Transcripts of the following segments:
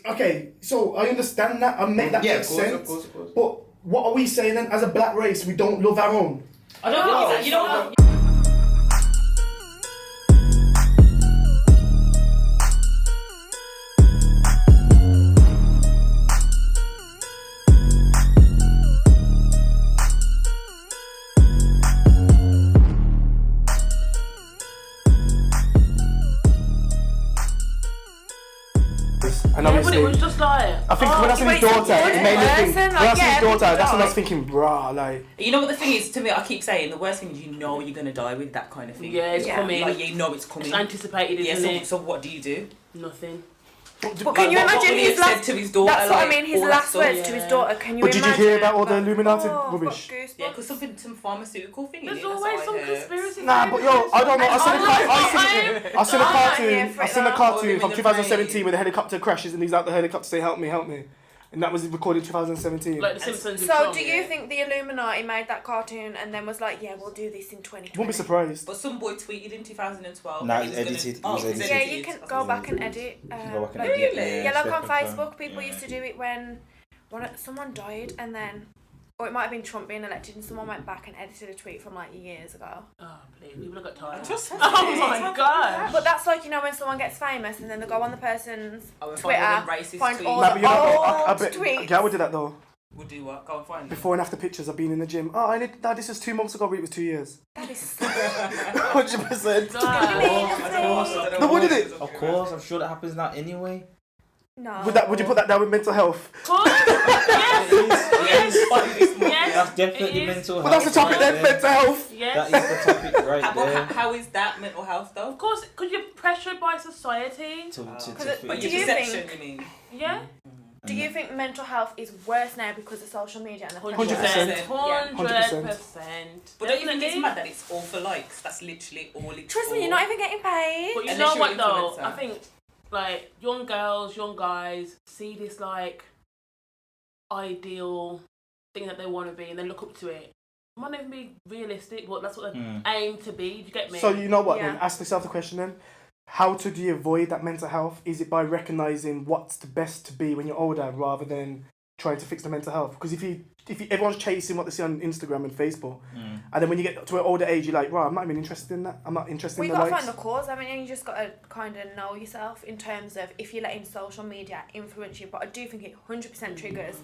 okay, so I understand that and make that make sense. Of course. But what are we saying then? As a black race, we don't love our own. I don't think that. You know. And Yeah, but it was just like... I think when I see his daughter, it made me think... When I see his daughter, that's when I was thinking, brah, like... You know what the thing is, to me, I keep saying, the worst thing is you know you're going to die with that kind of thing. Yeah, it's coming. Like, you know it's coming. It's anticipated, isn't it? So what do you do? Nothing. But can you imagine his last... to his daughter, that's what I mean, his last words to his daughter. Can you imagine? But did you hear about all the Illuminati rubbish? Yeah, because some pharmaceutical thing. There's always some conspiracy. Nah, but yo, I don't know. I seen a cartoon from 2017 where the helicopter crashes and he's out the helicopter saying, "Help me, help me," and that was recorded in 2017. Like the Simpsons. So, do you think the Illuminati made that cartoon and then was like, "Yeah, we'll do this in 2020"? Won't be surprised. But some boy tweeted in 2012. No, it's edited. It was edited. Yeah, you can go back and edit. Really? Yeah, like on Facebook, people used to do it when someone died and then, or it might have been Trump being elected and someone went back and edited a tweet from like years ago. Oh, please, people have got tired. Oh my god! But that's like, you know, when someone gets famous and then they go on the person's Twitter, find all Nah, the but I old bet tweets. Gal would do that though. We'll do what? Go and find Before and after pictures of being in the gym. Oh, I need that. This was 2 months ago, but it was 2 years. That is so 100%. No, what did it? Of course, I'm sure that happens now anyway. No. Would you put that down with mental health? Yes. That's definitely mental health. But that's the topic then, mental health. Yes. That is the topic right there. How is that mental health though? Of course, because you're pressured by society. But do your you perception, think? you mean? Yeah. Do you think mental health is worse now because of social media and the 100%. 100%. But don't you think it's mad that it's all for likes? That's literally all it's Trust for. me, you're not even getting paid. But you Unless know you're what an though? influencer. I think like young girls, young guys see this like ideal thing that they want to be and then look up to it. It might not even be realistic, but that's what they aim to be. Do you get me? So you know what Yeah. then? Ask yourself the question then. How do you avoid that mental health? Is it by recognising what's the best to be when you're older rather than trying to fix the mental health? Because if everyone's chasing what they see on Instagram and Facebook, and then when you get to an older age, you're like, right, I'm not even interested in that. I'm not interested Well, in you the got to likes. find the cause. I mean, you just got to kind of know yourself in terms of if you're letting social media influence you. But I do think it 100% triggers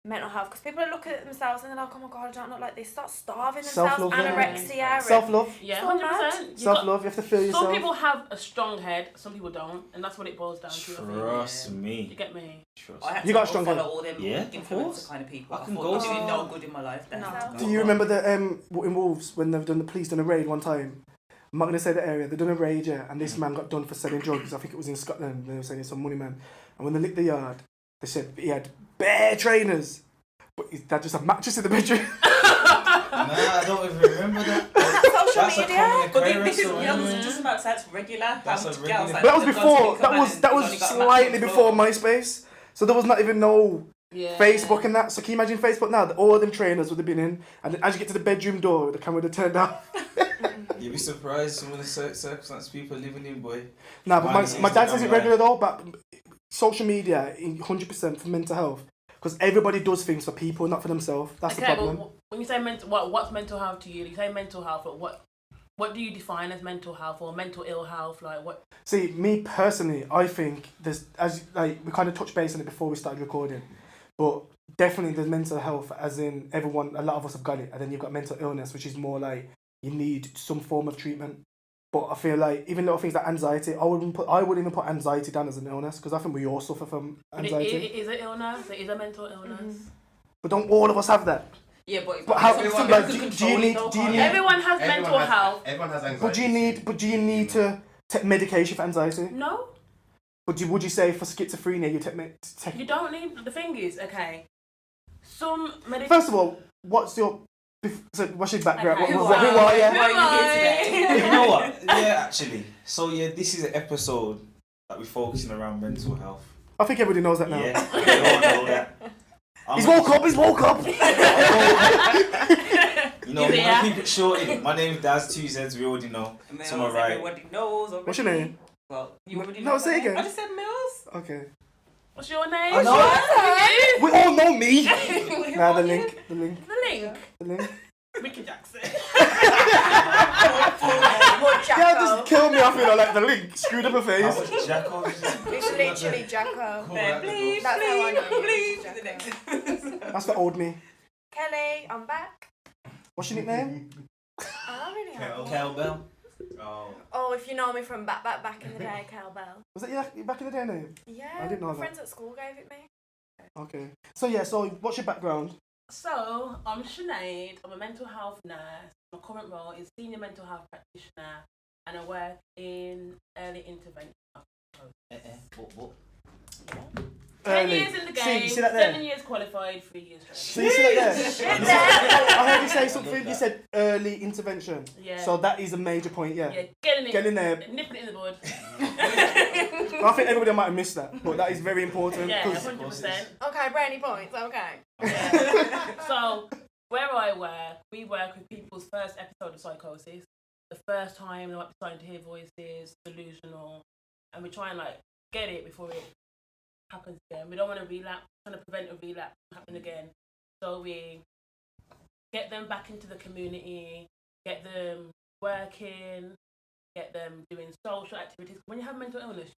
mental health because people look at themselves and they're like, oh my god, I don't look like this. Start starving themselves, Self-love, anorexia. Self-love. Yeah, So 100%. Self-love. You have to feel yourself. Some people have a strong head, some people don't, and that's what it boils down to. Trust me. You get me? You got a strong head. Follow all them Yeah, of course. influencer kind of people. I can thought go I'm doing to- no good in my life. Then. No. Do you remember the in Wolves when they've done the police done a raid one time? I'm not gonna say the area. They done a raid, yeah, and this man got done for selling drugs. I think it was in Scotland. They were saying it's some money man, and when they licked the yard, they said he had bare trainers, but his dad just a mattress in the bedroom. Nah, I don't even remember that. Social media. But this is just about sex regular. That's how much a regular- girls, But that was they've before. gone to That was only got a slightly mattress before floor. MySpace. So there was not even no Yeah. Facebook and that. So can you imagine Facebook now? That all of them trainers would have been in, and then as you get to the bedroom door, the camera would have turned off. You'd be surprised some of the circumstances people are living in, boy. Nah, but my dad says it Instagram regular though. But social media, 100% for mental health, because everybody does things for people, not for themselves. That's the problem. But when you say what's mental health to you? You say mental health, but what do you define as mental health or mental ill health? Like what? See, me personally, I think there's, as like we kind of touched base on it before we started recording, but definitely there's mental health, as in everyone, a lot of us have got it, and then you've got mental illness, which is more like you need some form of treatment. But I feel like even little things like anxiety, I wouldn't even put anxiety down as an illness, because I think we all suffer from anxiety. It is an illness. It is a mental illness. But don't all of us have that? Yeah, But how? everyone Like, can do control you it need? though, Do you can't need? they? Everyone has mental health. Everyone has anxiety. But do you need to take medication for anxiety? No, But would you say for schizophrenia you take? you don't need. The thing is, okay, some medication. First of all, what's your background? Okay, Who wow. are you? Why are you here today? You know what? Yeah, actually. So yeah, this is an episode that we're focusing around mental health. I think everybody knows that now. Yeah, we all know that. He's woke up. You know, I'm gonna keep it short. My name is Daz, 2 Z's, we already know. To my right. Everybody knows already. What's your name? Well, you already No, know say my again. name. I just said Mills. Okay. What's your name? I know. We all know me. Nah, the link. The link. Mickey Jackson. Yeah, just kill me off, like the link. Screwed up her face. Jacko. It's literally Jacko. Please, That's how I know you. please. Jacko. That's the old me. Kelly, I'm back. What's your nickname? I don't really know. Cowbell. Oh, if you know me from back in the day, Cowbell. Was that your back in the day name? Yeah, I didn't know my that. friends at school gave it me. Okay. So what's your background? So, I'm Chenayde. I'm a mental health nurse. My current role is Senior Mental Health Practitioner, and I work in early intervention. 10 years in the game, See that there? 7 years qualified, 3 years So training. you see that there? I heard you say something. You said early intervention. Yeah. So that is a major point. Yeah. Yeah, get in there. Get in there. Nip it in the bud. I think everybody might have missed that, but that is very important. Yeah, 'cause 100%. Okay, brownie points. Okay. Yeah. So, where I work, we work with people's first episode of psychosis. The first time they might be starting to hear voices, delusional, and we try and get it before it happens again. We don't want to relapse, trying to prevent a relapse from happening again. So we get them back into the community, get them working, get them doing social activities. When you have mental illness,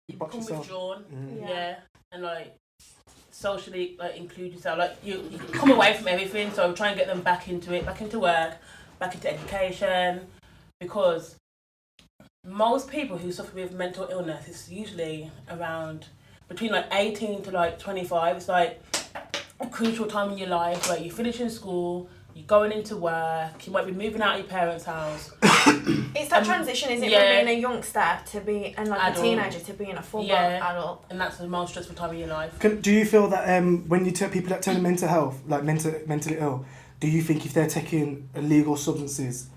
you box become yourself. withdrawn, Mhm. yeah, and socially include yourself. You come away from everything. So try and get them back into it, back into work, back into education, because most people who suffer with mental illness, it's usually around between 18 to 25. It's a crucial time in your life where you're finishing school, you're going into work, you might be moving out of your parents' house. It's that transition, isn't it, yeah. from being a youngster to being a Adult. teenager to being a full-blown Yeah. adult. And that's the most stressful time of your life. Do you feel that when you tell people that turn mental health, mentally ill, do you think if they're taking illegal substances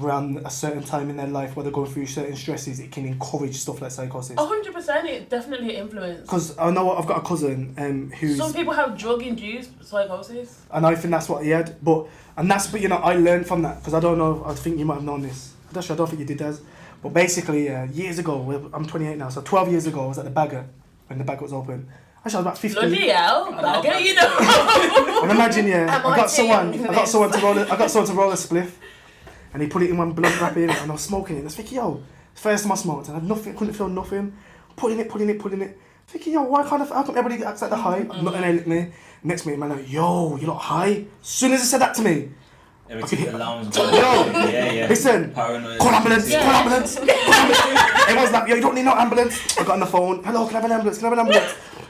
around a certain time in their life where they're going through certain stresses, it can encourage stuff like psychosis? 100%, it definitely influences. Because I know I've got a cousin who's... Some people have drug-induced psychosis. And I think that's what he had. But I learned from that, because I don't know, I think you might have known this. Actually, I don't think you did, Des. But basically, years ago, I'm 28 now, so 12 years ago, I was at the Bagger, when the Bagger was open. Actually, I was about 15. Bloody hell, Bagger, you know. And imagine, I got someone for to roll a spliff, and he put it in one blunt wrapper in it, and I was smoking it. And I was thinking, first time I smoked, and I had nothing, couldn't feel nothing. Putting it. Thinking, how come everybody acts like they're high? Nothing ain't me. Next minute, man, you're not high. As soon as he said that to me, Everything alarms. yeah. Listen, Paranoid. call ambulance. Everyone's like, you don't need no ambulance. I got on the phone. Hello, can I have an ambulance?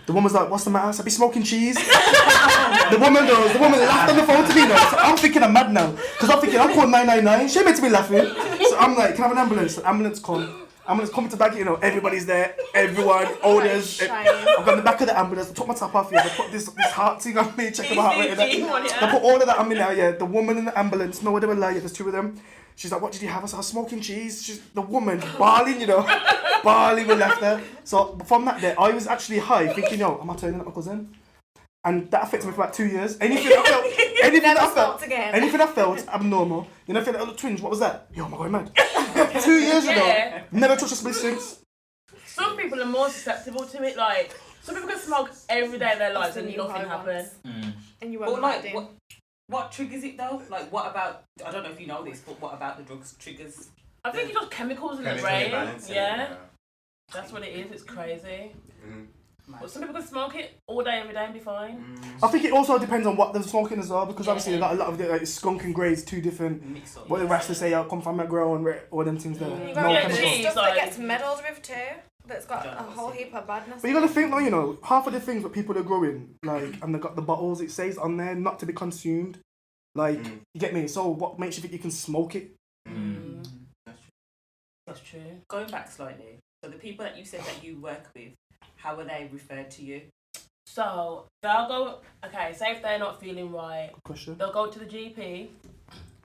The woman's like, what's the matter? I said, be smoking cheese. The woman laughed on the phone to me though. So I'm thinking I'm mad now. Because I'm thinking, I'm calling 999. She meant to be laughing. So I'm like, can I have an ambulance? The ambulance come. Ambulance coming to back, everybody's there. Everyone, owners. I got in the back of the ambulance. I took my top off here. They put this heart thing on me. Check my heart rate. They put all of that on me now, yeah. The woman in the ambulance, no, they were lying. There's two of them. She's like, what did you have? I said, I was smoking cheese. She's the woman, bawling, bawling with laughter. So from that day, I was actually high, thinking, am I turning up my cousin? And that affected me for about 2 years. Anything I felt abnormal. I felt like a little twinge. What was that? Am I going mad? 2 years ago, never touched a split since. Some people are more susceptible to it. Some people can smoke every day of their lives and nothing happens. And you But won't what triggers it though? What about, I don't know if you know this, but what about the drugs triggers? I think it's just chemicals in the brain. Yeah. That's what it is. It's crazy. But some people can smoke it all day, every day and be fine. I think it also depends on what they're smoking as well, because obviously they got a lot of the skunk and grey is two different. What the rest say, come from a grow and all them things there. You No got chemicals. stuff that gets meddled with too. That's got a whole heap of badness. But you gotta think though, half of the things that people are growing, and they got the bottles, it says on there not to be consumed. You get me? So what makes you think you can smoke it? That's true. Going back slightly, so the people that you said that you work with, how are they referred to you? So they'll go, say if they're not feeling right, Good question. they'll go to the GP,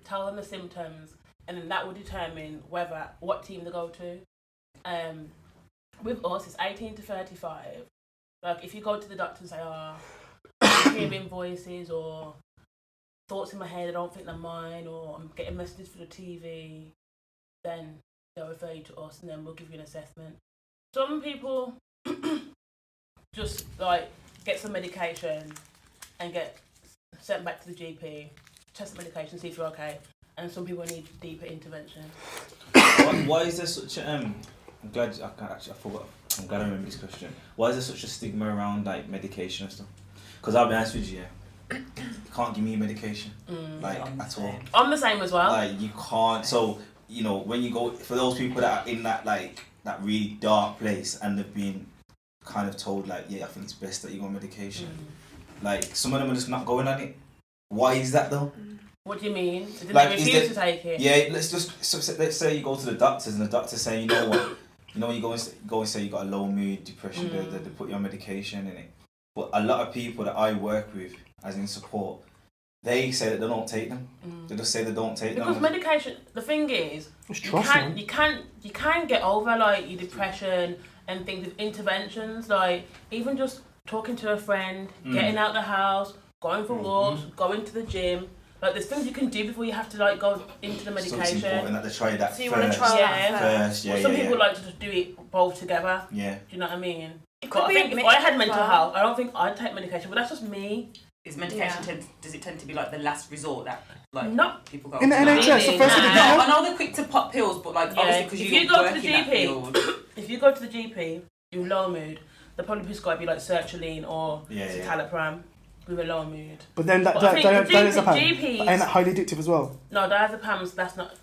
tell them the symptoms, and then that will determine what team they go to. With us, it's 18 to 35. If you go to the doctor and say, I'm hearing voices or thoughts in my head, I don't think they're mine, or I'm getting messages through the TV, then they'll refer you to us and then we'll give you an assessment. Some people just like get some medication and get sent back to the GP, test the medication, see if you're okay. And some people need deeper intervention. Why is there such a I'm glad I forgot. I'm glad I remember this question. Why is there such a stigma around like medication and stuff? Because I'll be honest with you, you can't give me medication like at all. I'm the same as well. Like you can't. So you know when you go for those people that are in that like that really dark place and they've been kind of told like, yeah, I think it's best that you go on medication. Like some of them are just not going on it. Why is that though? What do you mean? Did Like, they refuse to take it? Yeah, let's say you go to the doctors and the doctor say, you know what, you know when you go and say you got a low mood, depression, they put you on medication in it. But a lot of people that I work with, as in support, they say that they don't take them. They just say they don't take them. Because medication, the thing is, you can't get over like your depression and things with interventions. Like even just talking to a friend, getting out the house, going for walks, going to the gym. Like there's things you can do before you have to like go into the medication. So it's important that they try that So you first. want to try that first. Yeah, well, some people like to just do it both together. Yeah. Do you know what I mean? It But could I be think a if I had mix mental as well. health, I don't think I'd take medication. But that's just me. Is medication does it tend to be like the last resort that like Not people go In the to? NHS, the first thing they Nah. do. I know they're quick to pop pills, but like obviously because if you you go to work the in that GP, field. if you go to the GP, you're low mood, they'll probably prescribe you like sertraline or citalopram with a low mood. But then But I think the diazepam, GPs ain't that highly addictive as well? No, diazepam's that's not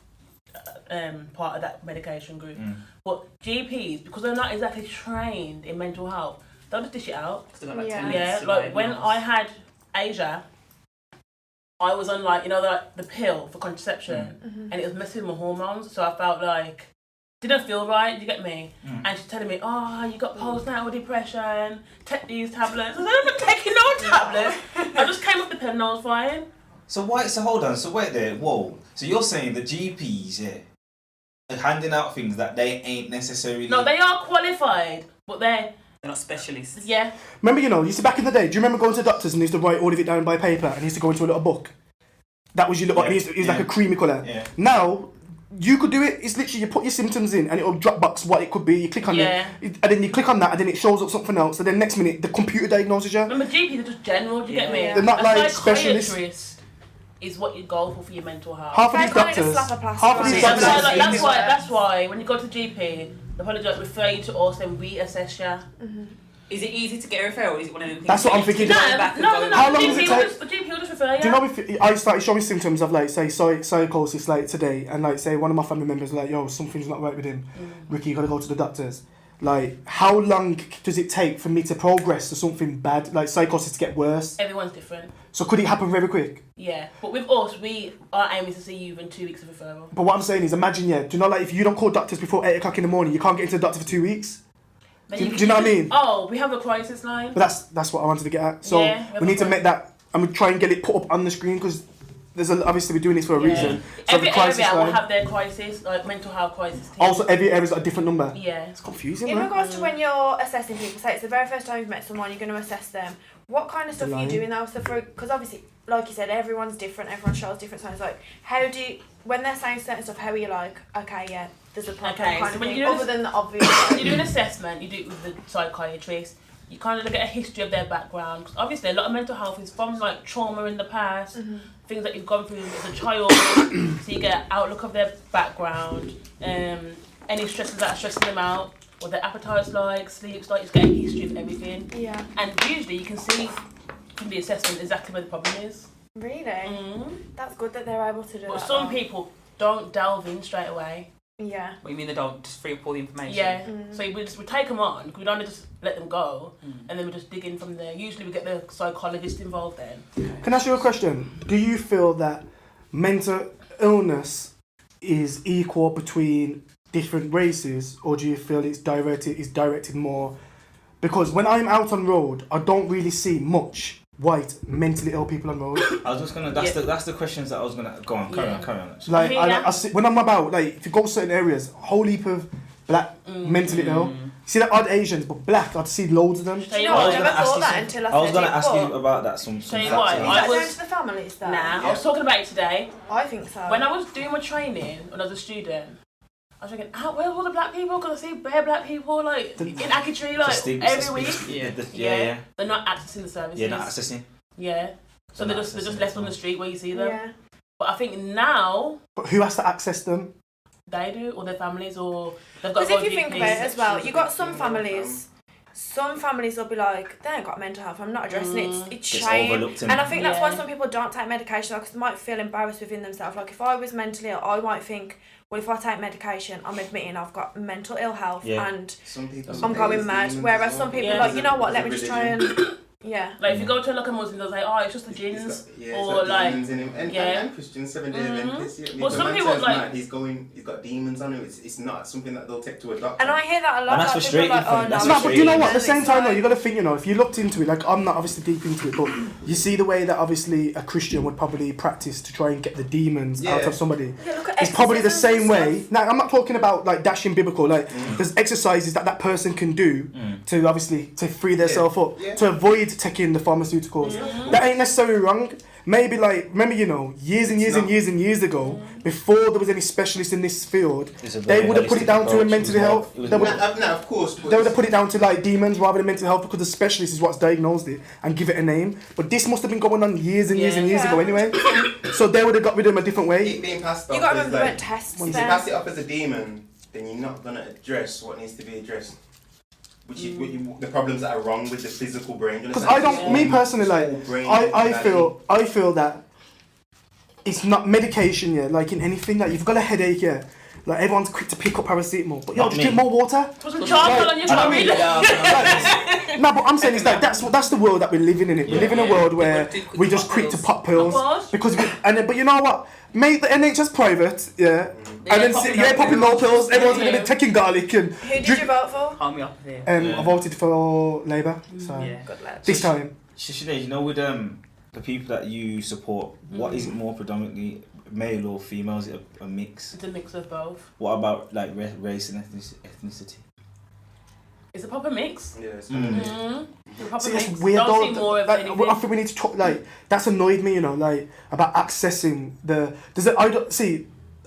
part of that medication group. But GPs, because they're not exactly trained in mental health, they'll just dish it out. Yeah, like when I had Asia, I was on like the pill for contraception, and it was messing with my hormones. So I felt like didn't feel right. You get me? And she's telling me, "Oh, you got postnatal depression. Take these tablets." I said, "I'm not taking no tablets." I just came off the pill and I was fine. So hold on. So wait there. Whoa. So you're saying the GPs are handing out things that they ain't necessarily. No, they are qualified, but they're not specialists. Yeah. Remember, you see back in the day, do you remember going to the doctors and they used to write all of it down by paper and he used to go into a little book? That was your little, and it was like a creamy colour. Yeah. Now, you could do it, it's literally you put your symptoms in and it'll Dropbox what it could be, you click on it, and then you click on that and then it shows up something else, and then next minute the computer diagnoses you. Remember, GPs are just general, do you get me? They're not like specialists. Psychiatrist is what you go for your mental health. Half of these doctors, that's why when you go to the GP, they probably just refer you to us and reassess you. Is it easy to get a referral? Or is it one of them things? That's what I'm thinking. No. How long does it take? The GP will just refer you. Do you know if I started showing symptoms of like say psychosis like today, and like say one of my family members like, yo, something's not right with him, Ricky, you gotta go to the doctors. Like, how long does it take for me to progress to something bad, like psychosis to get worse? Everyone's different. So could it happen very quick? Yeah, but with us, our aim is to see you within 2 weeks of referral. But what I'm saying is, imagine, do you know, like if you don't call doctors before 8 o'clock in the morning, you can't get into the doctor for 2 weeks. Do you know what I mean? Oh, we have a crisis line. But that's what I wanted to get at. So we need to make that, and we try and get it put up on the screen because obviously we're doing this for a reason. So every area will have their crisis, like mental health crisis team. Also, every area's got a different number. Yeah. It's confusing, In man. regards to when you're assessing people, say it's the very first time you've met someone, you're going to assess them. What kind of stuff are you doing now? So because obviously, like you said, everyone's different, everyone shows different signs. Like, when they're saying certain stuff, how are you like, okay, yeah, there's a problem kind of thing, other than the obvious? When you do an assessment, you do it with the psychiatrist. You kind of look at a history of their background. Because obviously, a lot of mental health is from like trauma in the past, things that you've gone through as a child. So you get an outlook of their background, any stresses that are stressing them out, what their appetite's like, sleep's like. You just get a history of everything. Yeah. And usually, you can see from the assessment exactly where the problem is. Really? That's good that they're able to do that. But some people don't delve in straight away. Yeah. What you mean they don't just free up all the information? Yeah. So we take them on. We don't just let them go, and then we just dig in from there. Usually we get the psychologist involved then. Can I ask you a question? Do you feel that mental illness is equal between different races, or do you feel it's directed more? Because when I'm out on road, I don't really see much white mentally ill people on road. I was just gonna. That's the questions that I was gonna go on. Carry on. Like I see, when I'm about, like if you go to certain areas, a whole heap of black mentally ill. See the odd Asians, but black, I'd see loads of them. You know, I never thought that until I was gonna ask you about that. Some Tell you what, I was to the families though. I was talking about it today. I think so. When I was doing my training when I was a student, I was thinking, where's all the black people? Because I see bare black people like in Acketry like every week. Yeah. They're not accessing the services. Yeah, not accessing. Yeah. So they're just left on the street where you see them. Yeah. But I think now But who has to access them? they do, or their families, or they've got. Because if you think about it as well, you got some families. Some families will be like, they ain't got mental health. I'm not addressing it. It's shame, and I think that's why some people don't take medication because they might feel embarrassed within themselves. Like if I was mentally ill, I might think, well, if I take medication, I'm admitting I've got mental ill health and some people I'm going mad. Whereas some people are like, you know what? Let me just try and Like if you go to like a Muslim, they'll say, it's just the jinns, or like and Christians 7 Day Adventists. Well, some people like he's got demons on him. It's not something that they'll take to a doctor. And I hear that a lot. And that's like, frustrating. like, No, but you know what? At the same time, though, you got to think. If you looked into it, like I'm not obviously deep into it, but you see the way that obviously a Christian would probably practice to try and get the demons out of somebody. It's probably the same way. Now, I'm not talking about like dashing biblical. Like there's exercises that person can do to obviously to free themselves up to avoid taking the pharmaceuticals. That ain't necessarily wrong. Maybe like remember years and years ago, before there was any specialists in this field, they would have put it down to mental health. They would of course. They would have put it down to like demons rather than mental health because the specialist is what's diagnosed it and give it a name. But this must have been going on years and years ago anyway. So they would have got rid of them a different way. It being passed off. You got to remember like, tests. If you pass it off as a demon, then you're not gonna address what needs to be addressed. The problems that are wrong with the physical brain. Because I don't, me personally, like I feel that it's not medication. Yeah, like in anything that you've got a headache. Yeah, like everyone's quick to pick up paracetamol, but just drink more water. Put some charcoal on your tummy. No, but I'm saying is that that's the world that we're living in. We live in a world where we're just quick to pop pills because but you know what? Make the NHS private, and then popping no pills. Everyone's gonna be taking garlic and. Who did you vote for? Homeopathy. I voted for Labour. So this time. Chenayde, with the people that you support, what is it more predominantly, male or female? Is it a mix? It's a mix of both. What about like race and ethnicity? It's a proper mix. Yeah, it's See, it's weird though. I think we need to talk. Like that's annoyed me, like about accessing the.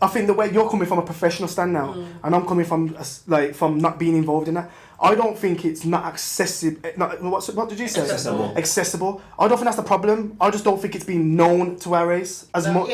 I think the way you're coming from a professional stand now, and I'm coming from from not being involved in that. I don't think it's not accessible. What did you say? Accessible. I don't think that's the problem. I just don't think it's been known to our race as much.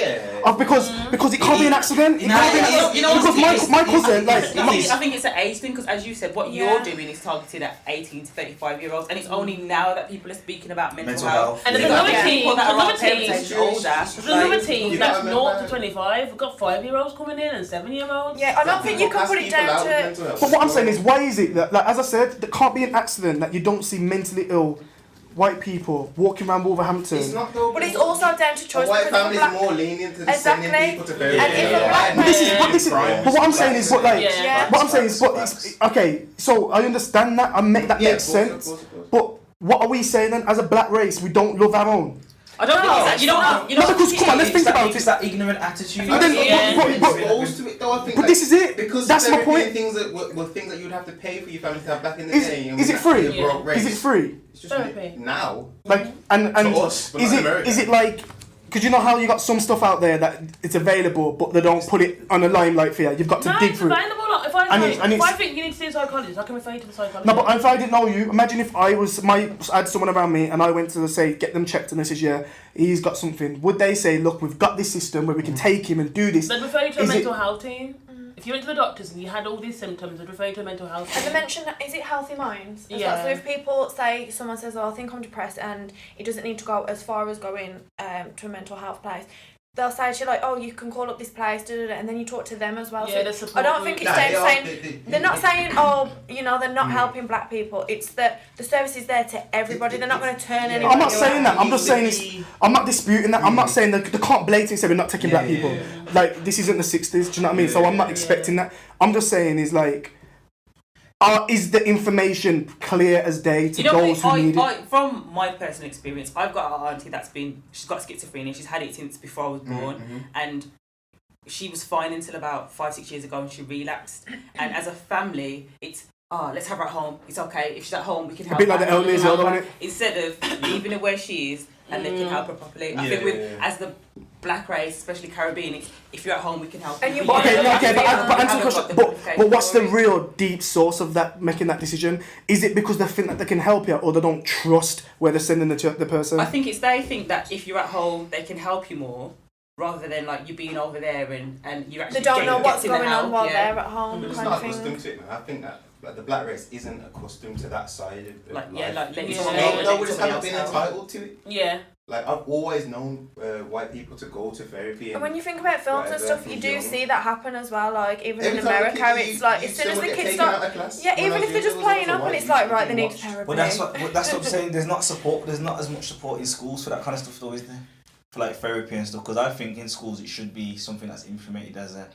Because it can't be an accident. Because my cousin, I think it's an age thing. Because as you said, what you're doing is targeted at 18 to 35-year-olds, and it's only now that people are speaking about mental health. And there's another team. There's another team that's 0 to 25. We've got 5-year-olds coming in and 7-year-olds. Yeah, I don't think you can put it down to. But what I'm saying is, why is it that, as I said, there can't be an accident that you don't see mentally ill white people walking around Wolverhampton? It's not though. But it's also down to choice. White families are more lenient to sending people to very. But what I'm saying is, okay. So I understand that. That makes sense. But what are we saying then? As a black race, we don't love our own. I don't think it's that. Because come on, let's think about it. It's that ignorant attitude. But this is it. Because that's my point. Things that you'd have to pay for your family to have back in the day. Is it free? Is it free? It's just now. Like and for us, is it like? Because you know how you got some stuff out there that it's available, but they don't put it on a limelight for you. You've got to dig through. It's available. If I think you need to see a psychologist, I can refer you to the psychologist. No, but if I didn't know you, imagine if I had someone around me and I went to get them checked and they says, he's got something. Would they say, look, we've got this system where we can take him and do this? They'd refer you to a mental health team. If you went to the doctors and you had all these symptoms, they'd refer you to a mental health team. As I mentioned, is it Healthy Minds? Yeah. So if people say, someone says, I think I'm depressed, and it doesn't need to go as far as going to a mental health place, they'll say to you like, you can call up this place, and then you talk to them as well. Yeah, so I don't think it's saying they're not saying they're not helping black people. It's that the service is there to everybody. They're not going to turn anybody. I'm not saying that. I'm just saying I'm not disputing that. I'm not saying that they can't blatantly say we're not taking black people. Like this isn't the 60s. Do you know what I mean? So I'm not expecting that. I'm just saying is like. Is the information clear as day to those who need it? From my personal experience, I've got an auntie she's got schizophrenia. She's had it since before I was born, and she was fine until about 5-6 years ago, and she relapsed. And as a family, it's let's have her at home. It's okay if she's at home. We can help her. A bit like the elderly as well, don't it? Instead of leaving her where she is, and they can help her properly. I think as the black race, especially Caribbean, it's, if you're at home, we can help And you. you- But okay, no, okay, but Haven't answer the got question. the But qualification what's the for it. real deep source of that making that decision? Is it because they think that they can help you, or they don't trust where they're sending the person? I think it's they think that if you're at home, they can help you more, rather than like you being over there and you actually They don't know what's getting the going on help, while yeah. they're at home, But it's kind not of thing. accustomed to it, man. I think that like, the black race isn't accustomed to that side of Like life. yeah, like letting Yeah. someone No, know, no, letting we just somebody haven't been else help. entitled to it. Yeah. Like I've always known white people to go to therapy. And when you think about films and whatever, stuff, you from do young. see that happen as well. Like even Every in time a America, kid, it's like as you soon as still the get kids taken out start, of class. yeah, When even I if was they're just younger, playing there was up a and white it's like dude right, they you need watch. therapy. Well, that's what I'm saying. There's not support. There's not as much support in schools for that kind of stuff, though, is there? For like therapy and stuff. Because I think in schools it should be something that's implemented as a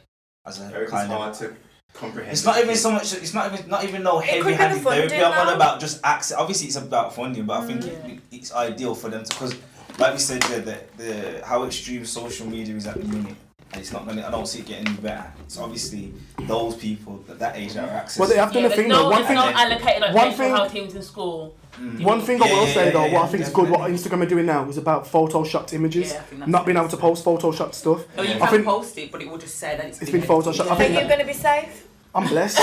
Therapy's kind hard of. to comprehend. It's not even so much. It's not even no It could be heavy-handed the funding therapy. I'm on now. about just access. Obviously, it's about funding, but I think Yeah. it's ideal for them to, because, like we said, the how extreme social media is at the minute, and it's not gonna. I don't see it getting any better. It's obviously those people at that age that are accessing. Well, they have done Yeah, a thing there's though. One there's thing, no allocated like one mental thing- health teams in school. one thing I will say though, yeah, what I think is good, what definitely. Instagram are doing now is about photoshopped images, Yeah, I think that's not being able nice. to post photoshopped stuff. No, you I can think post it, but it will just say that it's been edited. photoshopped. I Are think you that- going to be safe? I'm blessed.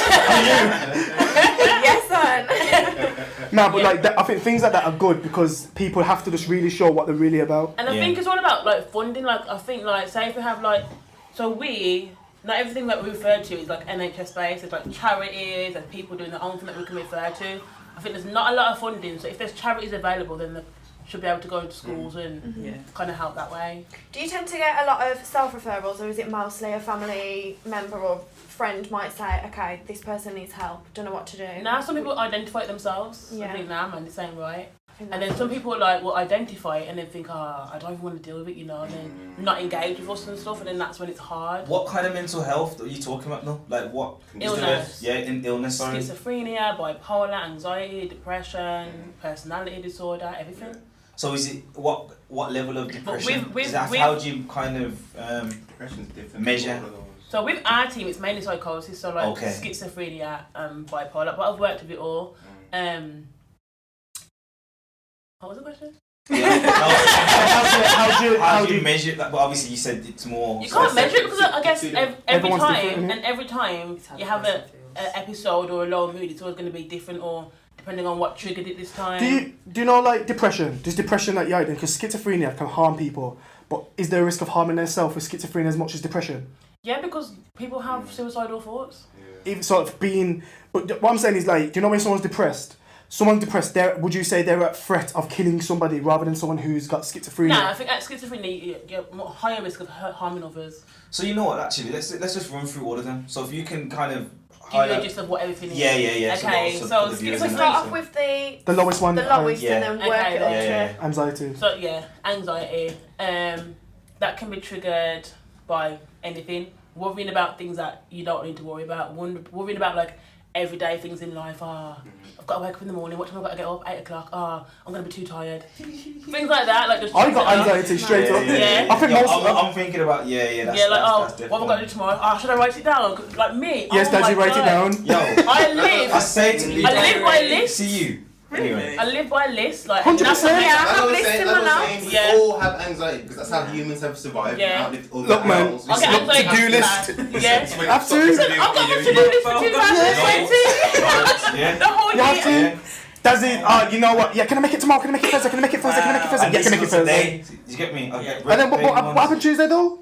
Yes, son. No, but like that, I think things like that are good because people have to just really show what they're really about. And I Yeah. think it's all about like funding. Like I think like say if we have like, so we not everything that we refer to is like NHS based. There's like charities and people doing their own thing that we can refer to. I think there's not a lot of funding. So if there's charities available, then they should be able to go into schools and Yeah. kind of help that way. Do you tend to get a lot of self-referrals, or is it mostly a family member or friend might say, okay, this person needs help, don't know what to do? Now some people identify it themselves. Yeah. I think now man, the same right. I think And that's then some good. people like will identify it and then think, I don't even want to deal with it, you know, and then not engage with us and stuff, and then that's when it's hard. What kind of mental health are you talking about now? Like what? Illness. Yeah, in illness. Sorry. Schizophrenia, bipolar, anxiety, depression, personality disorder, everything. So is it what level of depression? we've- Is that, we've- how do you kind of Depression's different. measure? from all of those. So with our team, it's mainly psychosis, so like Okay. schizophrenia and bipolar. But I've worked with it all. What was the question? How do you measure that? But obviously you said it's more. You can't measure it because I guess It's every Everyone's time different, innit? and every time It's how you the have person an feels. episode or a low mood, it's always going to be different or depending on what triggered it this time. Do you know like depression? Does depression like yeah? Because schizophrenia can harm people, but is there a risk of harming themselves with schizophrenia as much as depression? Yeah, because people have suicidal thoughts. Even sort of being, but what I'm saying is like, do you know when someone's depressed? Someone's depressed. Would you say they're at threat of killing somebody rather than someone who's got schizophrenia? Nah, I think at schizophrenia you're more higher risk of harming others. So you know what? Actually, let's just run through all of them. So if you can kind of Give you a gist of what everything is. Yeah. Okay, for so the viewers schizophrenia- and Start that, off with the The lowest one. lowest Yeah. and then work Okay, it up yeah. to... Anxiety. So yeah, anxiety. That can be triggered by anything. Worrying about things that you don't need to worry about. Worrying about like everyday things in life. I've got to wake up in the morning. What time have I got to get up? 8 o'clock. I'm gonna be too tired. Things like that. Like just. I got anxiety straight up. Yeah. I think Yo, most of them. I'm thinking about that's Yeah, like that's what have I definitely- got to do tomorrow? Should I write it down? Like me. Yes, oh Dad, my you write it God. down. Yo, I live. I say to people, I live by a list. see you. Anyway, I live by a list. Like 100%. that's what makes- Yeah, I That's have what I'm lists saying. in That's my what I'm notes. saying. Yeah. We all have anxiety because that's how humans have survived Yeah. and outlived other Look, man. animals. I get Look, anxiety to-do after list. that. Yeah. Have to. Listen, I've got my to-do list for 2020. yeah. The whole You have year. to. Does it? You know what? Yeah, can I make it tomorrow? Can I make it Thursday? Can I make it Thursday? Can I make it Thursday? And Yeah, can I this make it was the Thursday? day. You get me? Okay. And then what happened Tuesday though?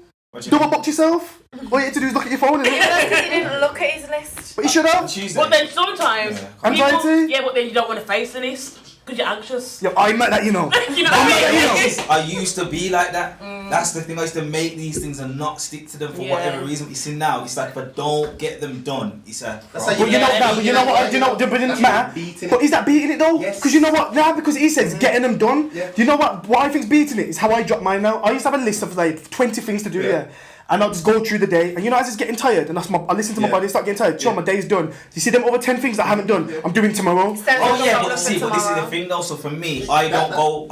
Double booked yourself? All you had to do is look at your phone, isn't He it? didn't look at his list. But you should have. Tuesday. But then sometimes Yeah. people, Anxiety? yeah, but then you don't want to face the list because you're anxious. Yo, I'm like that, you know. You know I'm what like I that, mean? you know. I used to be like that. That's the thing. I used to make these things and not stick to them for Yeah. whatever reason. You see now, it's like if I don't get them done, it's a. That's problem. how But you know that. But you know what? You know, but it didn't matter. But is that beating it though? Yes. Because you know what? Now because he says getting them done. Yeah. You know what? What I think's beating it is how I drop mine now. I used to have a list of like 20 things to do. Yeah. And I'll just go through the day, and you know, as it's getting tired, and I listen to my body, start getting tired. Sure, my day's done. You see them over 10 things that I haven't done. I'm doing tomorrow. Oh yeah, but see, but this is the thing though. So for me, I don't go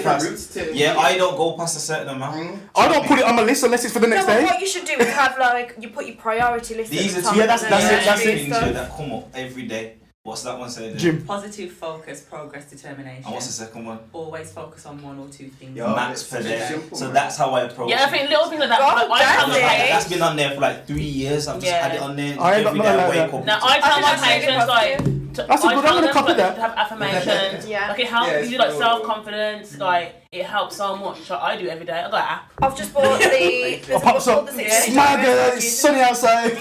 past. Yeah, I don't go past a certain amount. I don't put it on my list unless it's for the No, next but day. what you should do is have like, you put your priority list These at are the top. two Yeah, that's and then it, you that's do it. things stuff. that come up every day. What's that one saying? Gym. Positive focus, progress, determination. And what's the second one? Always focus on one or two things. Yeah. Max per day. Simple, So man. that's how I approach Yeah, I it. think little things like that. God, Like, I tell my that's it. patients. That's been on there for like 3 years. I've just Yeah. had it on there. I ain't got Every day nothing I like wake that. up. Now I tell think my that's really patients like, positive. That's a good- I'm gonna copy that. To have affirmations. Yeah. Like it helps Yeah, you it's like cool. self-confidence. Like it helps so much. So I do it every day. I got an app. I've just bought the. There's a Pops book up. called The 6 Smile, girl. It's sunny outside. To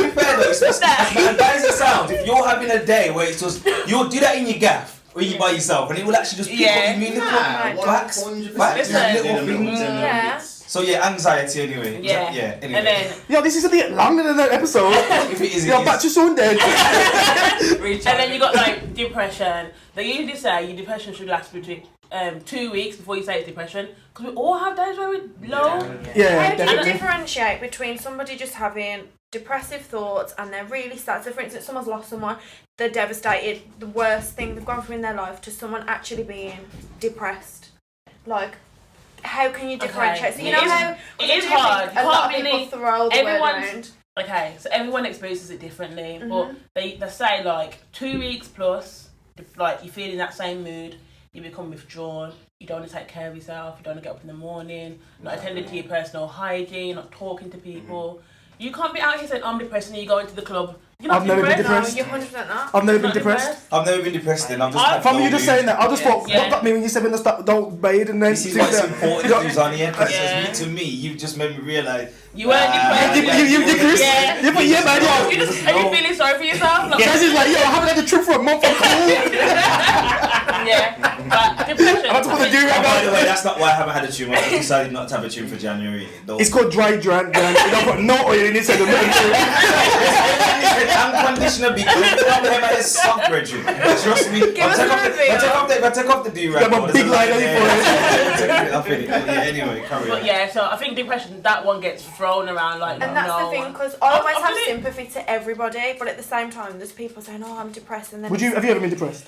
be fair though, as bad as it sounds, if you're having a day where it's just, you'll do that in your gaff or you by yourself and it will actually just pick Yeah. up you mean Nah, facts, 100%. little things. Yeah. So yeah, anxiety anyway. Yeah. Yeah. Anyway. And then Yo, this is a bit longer than that episode. if it is, it Yo, is. back to Sunday. and then you got like depression. They usually say your depression should last between 2 weeks before you say it's depression, because we all have days where we're low. Yeah, How do you definitely. differentiate between somebody just having depressive thoughts and they're really sad? So, for instance, someone's lost someone, they're devastated, the worst thing they've gone through in their life, to someone actually being depressed. Like, how can you differentiate? So, you It know is- how it is I do hard. think You a lot can't of people really- throw the word everyone's- around. Okay, so everyone experiences it differently, Mhm. but they say like 2 weeks plus, like you feel in that same mood, you become withdrawn, you don't want to take care of yourself, you don't want to get up in the morning, not attending to your personal hygiene, not talking to people. You can't be out here saying I'm depressed and you go into the club. You're not I've never been depressed. depressed. No, you're 100% not. I've never been Not depressed. I've never been depressed then. I've just I- had From no you just mood. saying that, I just thought, Yeah. what got me when you said when the start, don't bathe and then This is what's important Yo, who's on here, because Yeah. to me, you've just made me realise. You weren't depressed. you Chris? Yeah. Yeah, but yeah, man, yo. You just, are you feeling sorry for yourself? Like, Guys is like, yo, I haven't had the trip for a month. I'm cool. yeah, but depression. I'm about to put the do Oh, rag by the way, on. that's not why I haven't had a tune. I decided not to have a tune for January. It's called dry dran. You don't put no oil in it, so the And conditioner be good. Don't have a soft brethren. Trust me. Give us a review. I'll take off the do-rag. Yeah, but big line on your forehead. I'll finish. Yeah, anyway, carry on. But yeah, so I think depression, that one gets thrown around like And that's no the thing, one. because I always I've have done it. sympathy to everybody, but at the same time, there's people saying, "Oh, I'm depressed," and then Have you ever been depressed?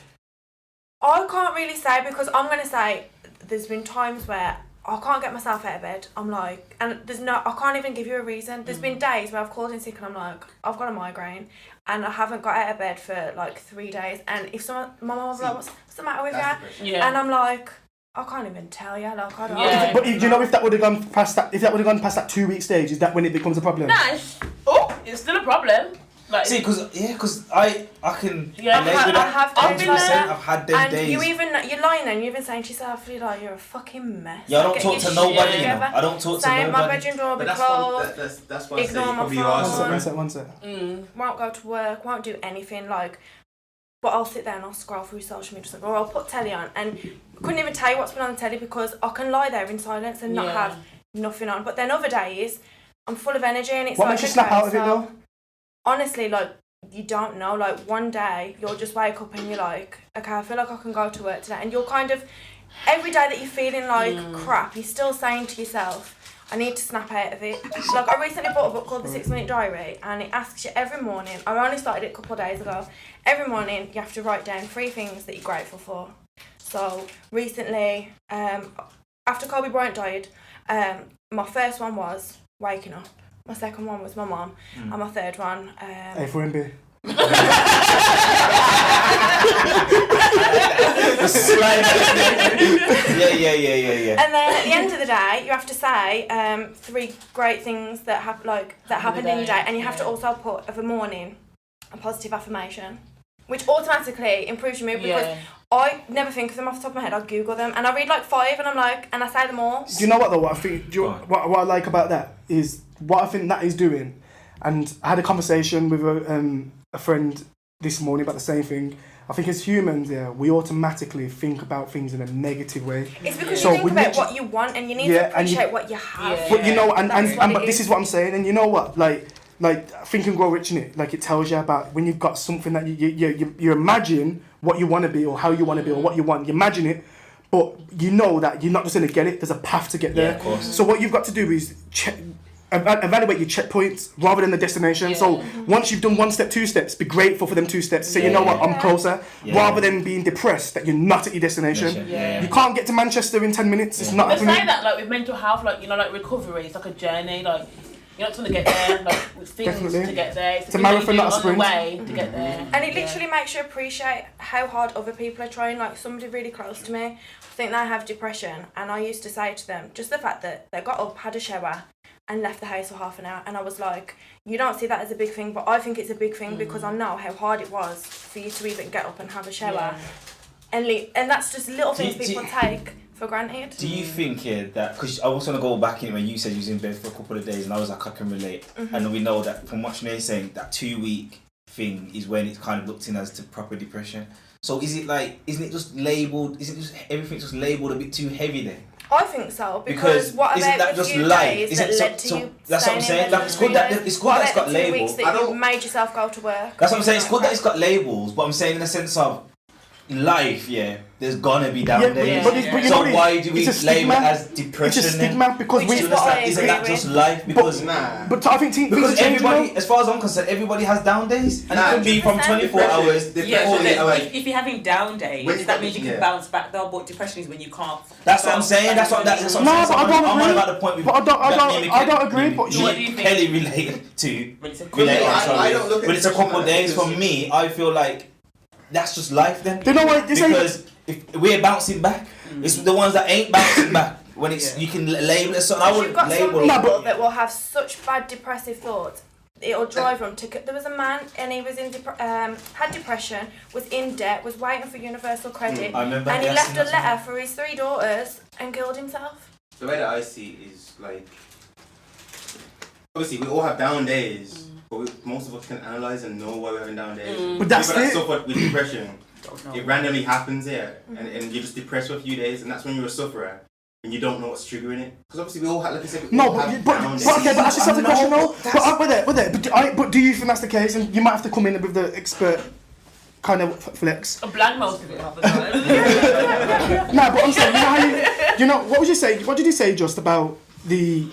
I can't really say, because I'm gonna say there's been times where I can't get myself out of bed. I'm like, and I can't even give you a reason. There's been days where I've called in sick and I'm like, I've got a migraine, and I haven't got out of bed for like 3 days. And if my mum was like, what's the matter with you? Yeah. And I'm like, I can't even tell you. Like, I don't. Yeah. But do you know if that would have gone past that? If that would have gone past that 2 week stage, is that when it becomes a problem? Nah, it's still a problem. Like, See, because I can Yeah, relate I with that. have I've been been there. there. I've had them And days. you're lying there and you're even saying to yourself, you're a fucking mess. Yeah, I don't Like, talk get to your nobody, shit you know. together. I don't talk to Saying my nobody. bedroom door will But be that's closed. that's why I say Ignore you my probably phone. are One sec, someone. one sec. Won't go to work, won't do anything, like, but I'll sit there and I'll scroll through social media or I'll put telly on, and couldn't even tell you what's been on the telly because I can lie there in silence and not Yeah. have nothing on. But then other days I'm full of energy and it's What like, makes you snap okay, out of it so though? honestly, like, you don't know, like, one day you'll just wake up and you're like, okay, I feel like I can go to work today, and you're kind of, every day that you're feeling like crap, you're still saying to yourself, I need to snap out of it. Like, I recently bought a book called The 6 Minute Diary, and it asks you every morning, I only started it a couple of days ago, every morning you have to write down 3 things that you're grateful for. So recently, after Kobe Bryant died, my first one was waking up, my second one was my mum, and my third one, Hey, for MB. Yeah. and then at the end of the day, you have to say 3 great things that happened in your day, and you have to also put of a morning a positive affirmation, which automatically improves your mood because Yeah. I never think of them off the top of my head. I Google them and I read like 5 and I'm like, and I say them all. Do you know what though? What I think, what I like about that is what I think that is doing, and I had a conversation with a friend this morning about the same thing. I think as humans, we automatically think about things in a negative way. It's because So you think we about need to- what you want and you need Yeah, to and you- appreciate what you have. Yeah. But you know, and That's what but it this is what I'm saying, and you know what, like Think and Grow Rich in it, like it tells you about when you've got something that you imagine what you want to be or how you want to be or what you want, you imagine it, but you know that you're not just going to get it. There's a path to get there. Yeah, of course. So what you've got to do is evaluate your checkpoints rather than the destination. Yeah. So once you've done 1 step, 2 steps, be grateful for them 2 steps. Say, you know what, I'm closer, Yeah. rather than being depressed that you're not at your destination. Yeah. You can't get to Manchester in 10 minutes. It's Yeah. not They happening. say that like with mental health, like like recovery, it's like a journey. Like You're not trying to get there, like with things Definitely. to get there. It's a marathon, not a on sprint. the way to get there. And it literally makes you appreciate how hard other people are trying. Like somebody really close to me, I think they have depression, and I used to say to them, just the fact that they got up, had a shower, and left the house for half an hour, and I was like, you don't see that as a big thing, but I think it's a big thing because I know how hard it was for you to even get up and have a shower, and that's just little things people take for granted. Do you think that, because I was going to go back in when you said you was in bed for a couple of days, and I was like, I can relate. And we know that from what Chenayde's saying, that 2-week thing is when it's kind of looked in as to proper depression. So isn't it just labelled, everything just labelled a bit too heavy then? I think so, because what isn't about that the just few life? days that led to you that's what I'm saying. staying in Like, bed it's for good 3 that days? it's good What that it's about got the 2 labels. weeks that you made yourself go to work? That's what I'm saying. It's good that it's got labels, but I'm saying in the sense of life, there's gonna be down days. But you know So what it is? why do we It's a label it stigma. as depression? It's a stigma because Which we. is what I Isn't agree that with. just life? Because But I think things are because changing everybody, now. as far as I'm concerned, everybody has down days, and it could be from 24 hours. Yeah, Depression but is then like- if you're having down days, When you that got- means you can yeah. bounce back though. But depression is when you can't. That's what I'm saying. That's what I'm No, saying. but I So don't I'm on agree. about the point with But I don't agree. me- But me- what do you think? Kelly related to When it's a related. I Sorry, don't look at when it's a depression couple of like that days for because- me, I feel like that's just life then. Do you know what they say? Because if we're bouncing back, it's the ones that ain't bouncing back. When it's you can label it something. I You've wouldn't got some label people it. but- that will have such bad depressive thoughts. It'll drive them to. There was a man and he was in had depression, was in debt, was waiting for universal credit, I remember. and he yes, left a that's right. letter for his 3 daughters and killed himself. The way that I see it is like, obviously we all have down days, but most of us can analyze and know why we're having down days. But that's People that it. suffer with depression, Don't know. it randomly happens here, and you're just depressed for a few days, and that's when you're a sufferer. And you don't know what's triggering it. Because obviously we all have, like I said, we No, all but, have but, down but days. okay, but ask yourself the I question, know, no. but But that's- with it. But do you think that's the case? And you might have to come in with the expert kind of flex. I blank most of it half the time. No, but I'm saying, you know how you know, what would you say? What did you say just about the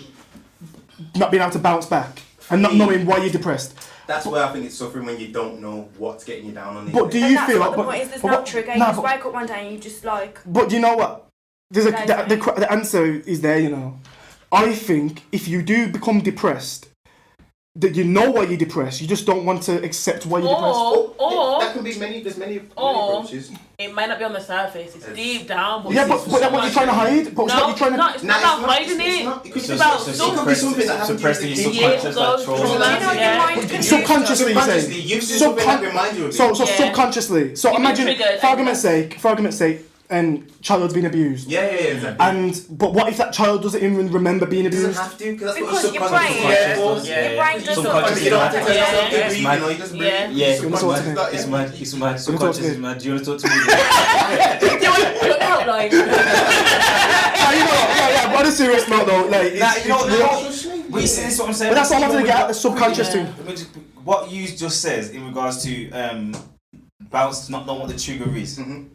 not being able to bounce back and not knowing why you're depressed? That's where I think it's suffering when you don't know what's getting you down on these But do days. you And that's feel? what the but, point is. There's but no what- trigger. You nah, just but- wake up one day and you just like. But do you know what? There's Guys, the answer is there. You know, I think if you do become depressed, that you know why you're depressed, you just don't want to accept why you're depressed. Or that can be there's many or- approaches. it may not be on the surface. It's It's- deep down. Yeah, but that's what you're trying to hide. But it's No, what you're trying to. no, it's not about hiding it. It's It's about So it could be something that happened suppressed to you in as a your kid. subconscious, like Years trauma. ago, You know, your mind Yeah. can Subconsciously, you Subconsciously, say. you've seen something that reminds you of it. So Yeah. subconsciously. So You've been imagine, triggered for and- argument's sake, child's been abused. Yeah, exactly. But what if that child doesn't even remember being It doesn't abused? have to, because that's Because what your your subconscious brain- is for. Yeah. Your brain does Subconscious You don't have to is tell yourself to mad. breathe, you know, you just breathe. Yeah, You wanna talk to me? it's mad. It's mad. talk to Subconscious me? is mad. Do you want to talk to me? Do you want the outline? Nah, you know what? Yeah, but on a serious note though, like, Nah, it's, you know, it's- But you see, this is what I'm saying. But that's what I'm wanting to get at, the subconscious Yeah. thing. What you just says in regards to bounce not knowing what the trigger is. Mhm.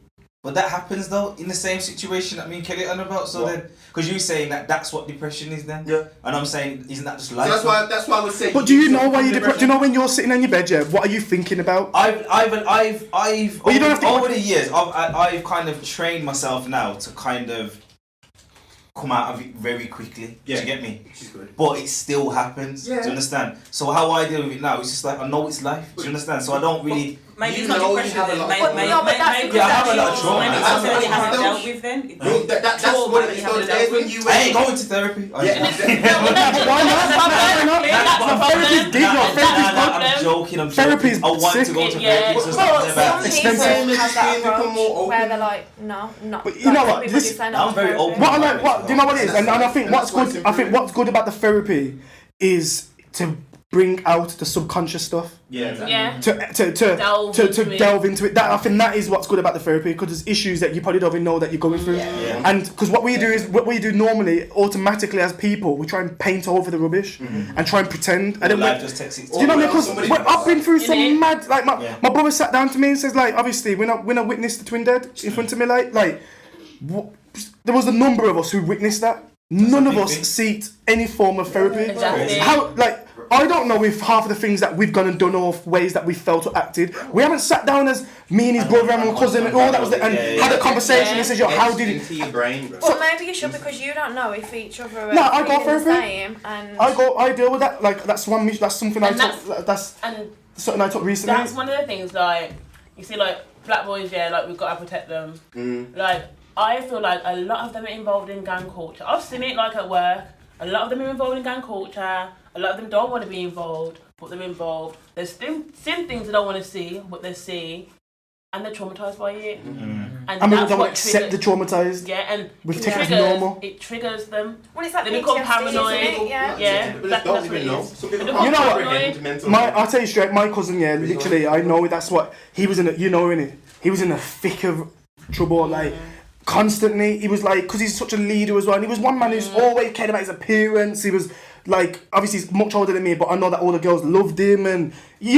But that happens though in the same situation that me and Kelly are on about. So What? then, because you're saying that that's what depression is then. Yeah. And I'm saying, isn't that just So life? that's why I would say. But do you know why you're depressed? Do you know when you're sitting on your bed, yeah, what are you thinking about? I've Well, you don't have to- over the years, I've kind of trained myself now to kind of come out of it very quickly. Yeah. Do you get me? She's good. But it still happens. Yeah. Do you understand? So how I deal with it now is just like I know it's life. Do you understand? So I don't really. Maybe You it's not know you depression have a then. lot- Maybe, But no, but that's maybe, because I have a lot of trauma. maybe it's I something that you have- haven't dealt with then. Bro, that's Trauma what that it you is. haven't The dealt days when with. you I ain't going to therapy. Yeah, exactly. Why not? Therapy's deep, no, therapy's good. I'm joking. I'm Therapy's joking. I want to sick. go to Yeah. therapy. It's just But not some about. expensive. people have that Become approach more open. where they're like, no, not. But you know like, what, some people this- just say no I'm to very therapy. open. What I like, do you know what it is? And I think And what's that's why it's good. I think improving. what's good about the therapy is to bring out the subconscious stuff. Yeah, exactly. Yeah. To delve into it. That I think that is what's good about the therapy, because there's issues that you probably don't even know that you're going through. Yeah. And because what we do normally, automatically as people, we try and paint over the rubbish and try and pretend. And then Life just takes it. do you know what I mean? Because Somebody- I've been through some Innit? mad. Like Yeah. my brother sat down to me and says, like, obviously when I witnessed the twin dead in front of me, there was a number of us who witnessed that. None of big us thing. seeked any form of therapy. Exactly. How, like, I don't know if half of the things that we've gone and done or ways that we felt or acted. We haven't sat down as me and his brother and my cousin and all that was and had a conversation and says, yo, how did it? Into your brain, bro. Well, maybe you should because you don't know if each other are No, I go feeling for the everything. same. And I deal with that. Like that's something I And took. That's And something I took recently. that's one of the things, like, you see, like, black boys, yeah, like, we've got to protect them. Like, I feel like a lot of them are involved in gang culture. I've seen it, like, at work. A lot of them are involved in gang culture. A lot of them don't want to be involved, but they're involved. There's still things they don't want to see, but they see, and they're traumatised by it. And I mean, that's don't what accept the triggers, traumatized. yeah, and We've it taken it as triggers, normal. it triggers them. well, it's like They become PTSD, paranoid. isn't it? Yeah, But that's don't what even it know. is. Some people You can't know what? comprehend mental health. I'll tell you straight, my cousin, yeah, literally, I know that's what he was in. He was in the thick of trouble, like constantly. He was like, because he's such a leader as well, and he was one man who's always cared about his appearance. He was like, obviously, he's much older than me, but I know that all the girls loved him, and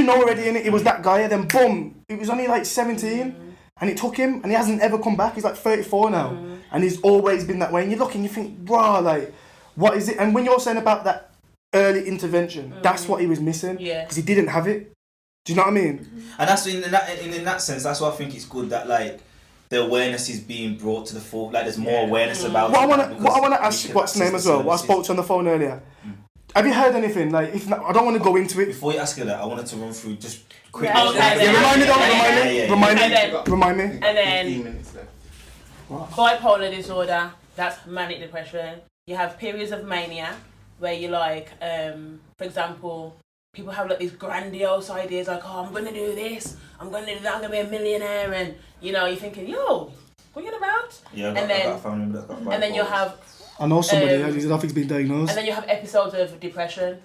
already in it, he was that guy. And then boom, he was only like 17, and it took him, and he hasn't ever come back. He's like 34 now, and he's always been that way. And you look and you think, bro, like, what is it? And when you're saying about that early intervention, that's what he was missing, because he didn't have it. Do you know what I mean? And that's in that sense. That's why I think it's good that like the awareness is being brought to the fore. Like there's more awareness about. What I it want to we ask, can what's the name access as well? the What I services. spoke to on the phone earlier. Have you heard anything? Like, if not, I don't want to go into it. Before you ask her that, I wanted to run through just quickly. Yeah. Okay, Yeah, remind me, though. Remind And me. then, Remind me. and then 15 minutes left. bipolar disorder, that's manic depression. You have periods of mania where you like, for example, people have like these grandiose ideas like, oh, I'm gonna do this, I'm gonna do that, I'm gonna be a millionaire, and you're thinking, yo, what are you about? Yeah, And then- And then you have, I know somebody. I don't think he's been diagnosed. and then you have episodes of depression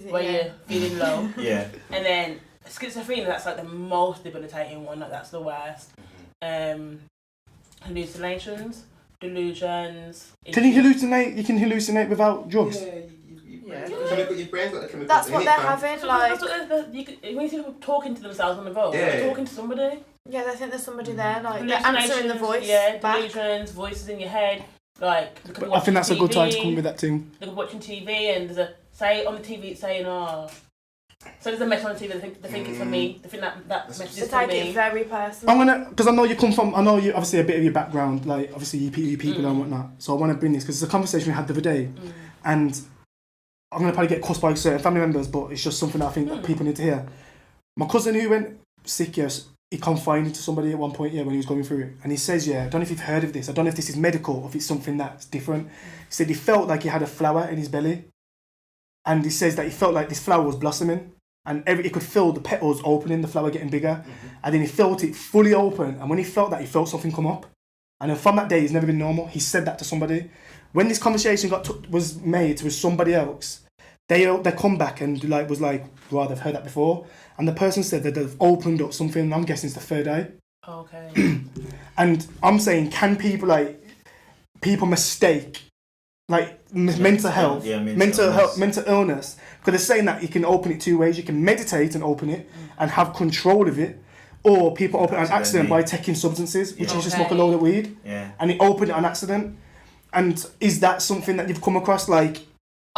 where you're feeling low, Yeah. and then schizophrenia. That's like the most debilitating one. Like that's the worst. Hallucinations, delusions. Can you hallucinate? You can hallucinate without drugs. Your brain's got the chemicals That's in what it, they're fam. having. So Like, that's what when you see people talking to themselves on the phone, Yeah. they're talking to somebody. yeah, they think there's somebody there. Like, they're answering the Hallucinations, voice. Yeah, back. delusions, voices in your head. Like, they could be I think that's a good time to TV, come with that thing. They could be watching TV and there's a say on the TV it's saying, oh. So there's a message on the TV. They think it's for me. They think that message They is for take it me. very personal. I'm gonna, because I know you come from, I know you obviously a bit of your background, like obviously you people and whatnot. So I want to bring this because it's a conversation we had the other day, and I'm gonna probably get cussed by certain family members, but it's just something I think that people need to hear. My cousin who went sick, yes, he confided to somebody at one point, yeah, when he was going through it, and he says, yeah, I don't know if you've heard of this. I don't know if this is medical or if it's something that's different. He said he felt like he had a flower in his belly, and he says that he felt like this flower was blossoming. And he could feel the petals opening, the flower getting bigger. And then he felt it fully open. And when he felt that, he felt something come up. And then from that day, he's never been normal. He said that to somebody. When this conversation was made with somebody else, they come back and was like, wow, they've heard that before. And the person said that they've opened up something. I'm guessing it's the third eye. Okay. And I'm saying, can people mistake mental health, mental illness, because they're saying that you can open it two ways. You can meditate and open it and have control of it, or people open it on accident by taking substances, which is just smoke a load of weed, and they open it on accident. And is that something that you've come across? Like,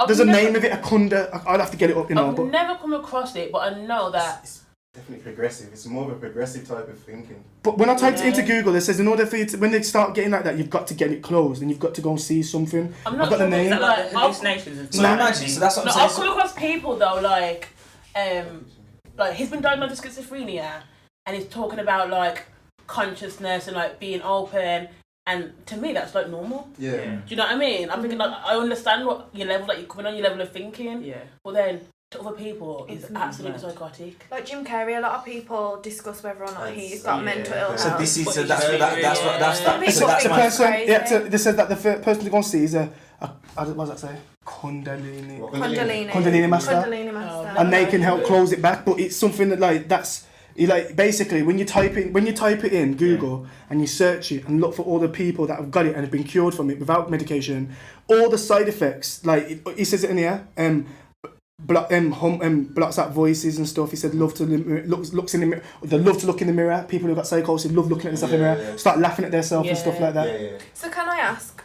there's a name of it, Akunda. I'd have to get it up, I've but never come across it, but I know that. It's definitely progressive. It's more of a progressive type of thinking. But when I typed it into Google, it says in order for you to, when they start getting like that, you've got to get it closed and you've got to go and see something. I'm not I've got the sure name. what's that, like, hallucinations and So stuff. imagine. So that's what No, I'm I've saying. come across people though, like he's been diagnosed with schizophrenia, and he's talking about like consciousness and like being open, and to me that's like normal. Yeah. Do you know what I mean? I'm thinking like I understand what your level, like you're coming on your level of thinking. Yeah. But then to other people, it's absolutely psychotic. Like Jim Carrey, a lot of people discuss whether or not he's got mental illness. So this is But so it's that's very, that, that's very, what that's Some that. people So that's think my it's crazy. They said that the person to go and see is what does that say? Kundalini. Kundalini. Kundalini master. Kundalini master. And they can help close it back, but it's something that basically when you type it in Google and you search it and look for all the people that have got it and have been cured from it without medication, all the side effects, like he says it in here, blocks out voices and stuff. He said looks in the mirror. They love to look in the mirror. People who got psychosis love looking at themselves in the mirror, start laughing at themselves and stuff like that. Yeah. So can I ask,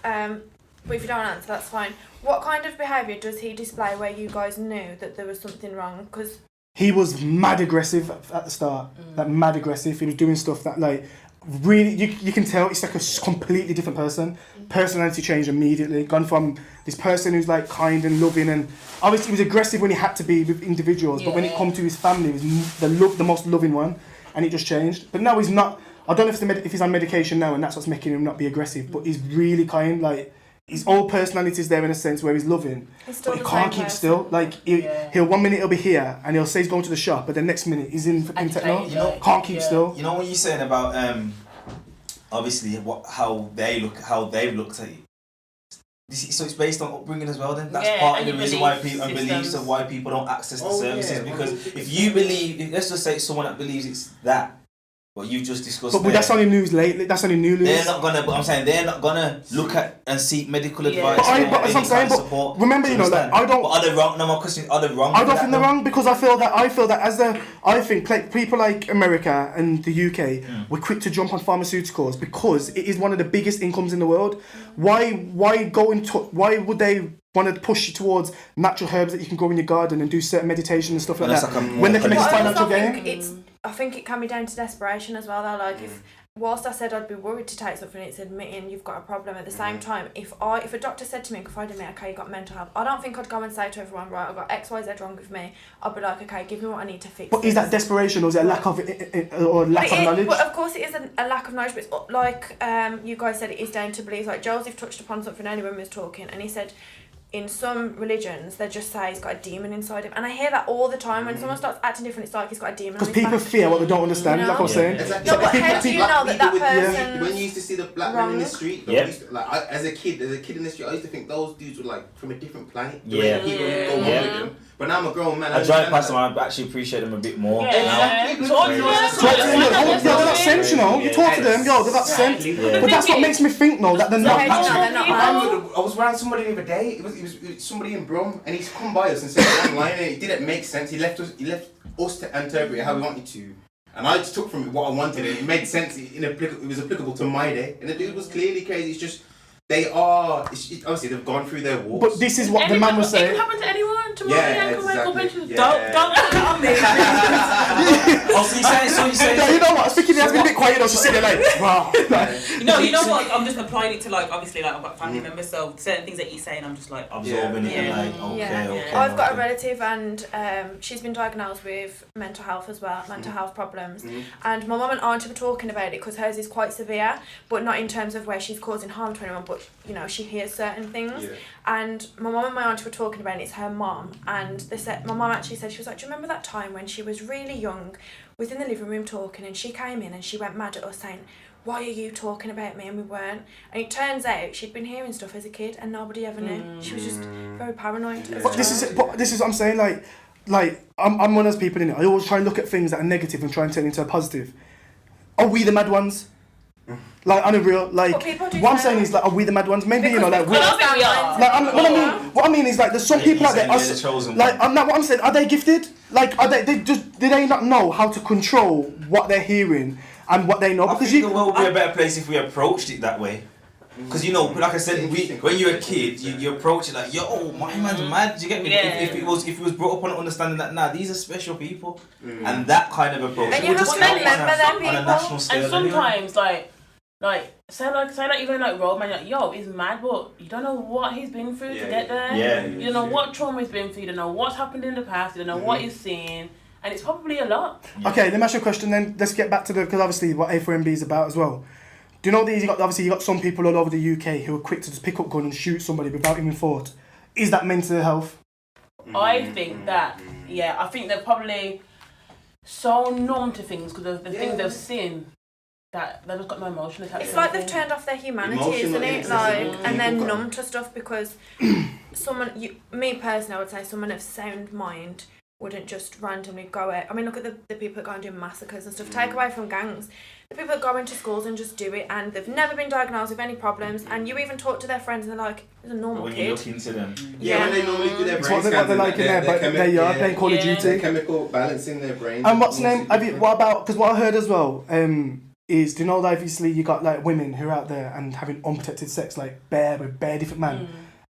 But if you don't answer, that's fine. What kind of behaviour does he display where you guys knew that there was something wrong? Because he was mad aggressive at the start. Like mad aggressive. He was doing stuff that like really you can tell it's like a completely different person. Personality changed immediately. Gone from this person who's like kind and loving, and obviously he was aggressive when he had to be with individuals, but when it come to his family, he was the most loving one, and it just changed. But now he's not. I don't know if he's on medication now, and that's what's making him not be aggressive. But he's really kind. Like his whole personality's there in a sense where he's loving, but he can't keep still. Like he'll 1 minute he'll be here and he'll say he's going to the shop, but the next minute he's in techno. Can't keep still. You know what you're saying about obviously how they've looked at it. So it's based on upbringing as well. Then that's part of the reason why people and beliefs of why people don't access the services because if you believe, let's just say someone that believes it's that. What you've just discussed. But that's only news lately. That's only new news. They're not gonna. But I'm saying they're not gonna look at and seek medical advice. But that's what I'm saying. But remember, you know, like I don't. But are they wrong? No, my question. Are they wrong? I don't think they're wrong because I feel that I think like, people like America and the UK were quick to jump on pharmaceuticals because it is one of the biggest incomes in the world. Why why would they want to push you towards natural herbs that you can grow in your garden and do certain meditation and stuff like that when they can make a financial gain? I think it can be down to desperation as well though, like if whilst I said I'd be worried to take something, it's admitting you've got a problem. At the same time, if a doctor said to me, confided in me, okay, you got mental health, I don't think I'd go and say to everyone, right, I've got XYZ wrong with me. I'd be like, okay, give me what I need to fix. But is that desperation or is it a lack of knowledge? But of course it is a lack of knowledge, but it's like you guys said, it is down to beliefs. Like Joseph touched upon something earlier when we was talking, and he said in some religions, they just say he's got a demon inside him. And I hear that all the time. When someone starts acting different, it's like he's got a demon. Because people fear what they don't understand, like I was saying. Exactly. No, but how do you know that person? When you used to see the black men in the street, as a kid in the street, I used to think those dudes were like from a different planet. But now I'm a grown man. I drive past them, I actually appreciate them a bit more. Exactly. Talk to them. They got sense, you know. You talk to them, they got sense. But that's what makes me think, no, that they're not actually. I was around somebody the other day. It was somebody in Brum, and he's come by us and said one line, and it didn't make sense. He left us to interpret it how we wanted to, and I just took from it what I wanted, and it made sense. It was applicable to my day, and the dude was clearly crazy. It's just obviously they've gone through their walks. But this is what the man was saying. It can happen to anyone. Tomorrow, Exactly. Don't put it on me. So you say. Yeah, you know what? Speaking, has been a bit quiet. Though, she's sitting there like, wow. You know what? I'm just applying it to like obviously like I've got family members, so certain things that he's saying, I'm just like absorbing it. And like, okay. I've got a relative, and she's been diagnosed with mental health as well, mental health problems. And my mum and auntie were talking about it because hers is quite severe, but not in terms of where she's causing harm to anyone, but you know she hears certain things. And my mum and my auntie were talking about it. It's her mum, and they said my mum actually said, she was like, do you remember that time when she was really young, was in the living room talking, and she came in and she went mad at us saying, why are you talking about me? And we weren't. And it turns out she'd been hearing stuff as a kid and nobody ever knew. She was just very paranoid. But this is what I'm saying. Like I'm one of those people in it. I always try and look at things that are negative and try and turn it into a positive. Are we the mad ones? Like on a real like what I'm saying is like, are we the mad ones? Maybe because you know like we are. Like what I mean is like there's some people out there. Like I'm not what I'm saying. Are they gifted? Like are they do they not know how to control what they're hearing and what they know? Because the world would be a better place if we approached it that way. Because you know, like I said, when you're a kid, you approach it like, yo, my man's mad. Do you get me? If it was brought up on understanding that these are special people, and that kind of approach, and you have to remember them people. On a national scale. And sometimes say even like Roman, like yo, he's mad, but you don't know what he's been through to get there. You don't know what trauma he's been through. You don't know what's happened in the past. You don't know what he's seen. And it's probably a lot. Okay, let me ask you a question then. Let's get back to because obviously what A4MB is about as well. Do you know these? You got some people all over the UK who are quick to just pick up gun and shoot somebody without even thought. Is that mental health? I think that I think they're probably so numb to things because of the things they've seen that they've just got no emotion attached. It's like they've turned off their humanity, isn't it? Like, and they're numb to stuff because me personally, I would say someone of sound mind wouldn't just randomly go out. I mean, look at the people that go and do massacres and stuff. Take away from gangs. The people that go into schools and just do it, and they've never been diagnosed with any problems, and you even talk to their friends and they're like, "He's a normal when kid." You look into them. When they normally do their brain scans. What they're like in there, but they are playing Call of Duty. Chemical balance in their brain. And what's the name? What about? Because what I heard as well, is, do you know that obviously you got like women who are out there and having unprotected sex, like with bare different men?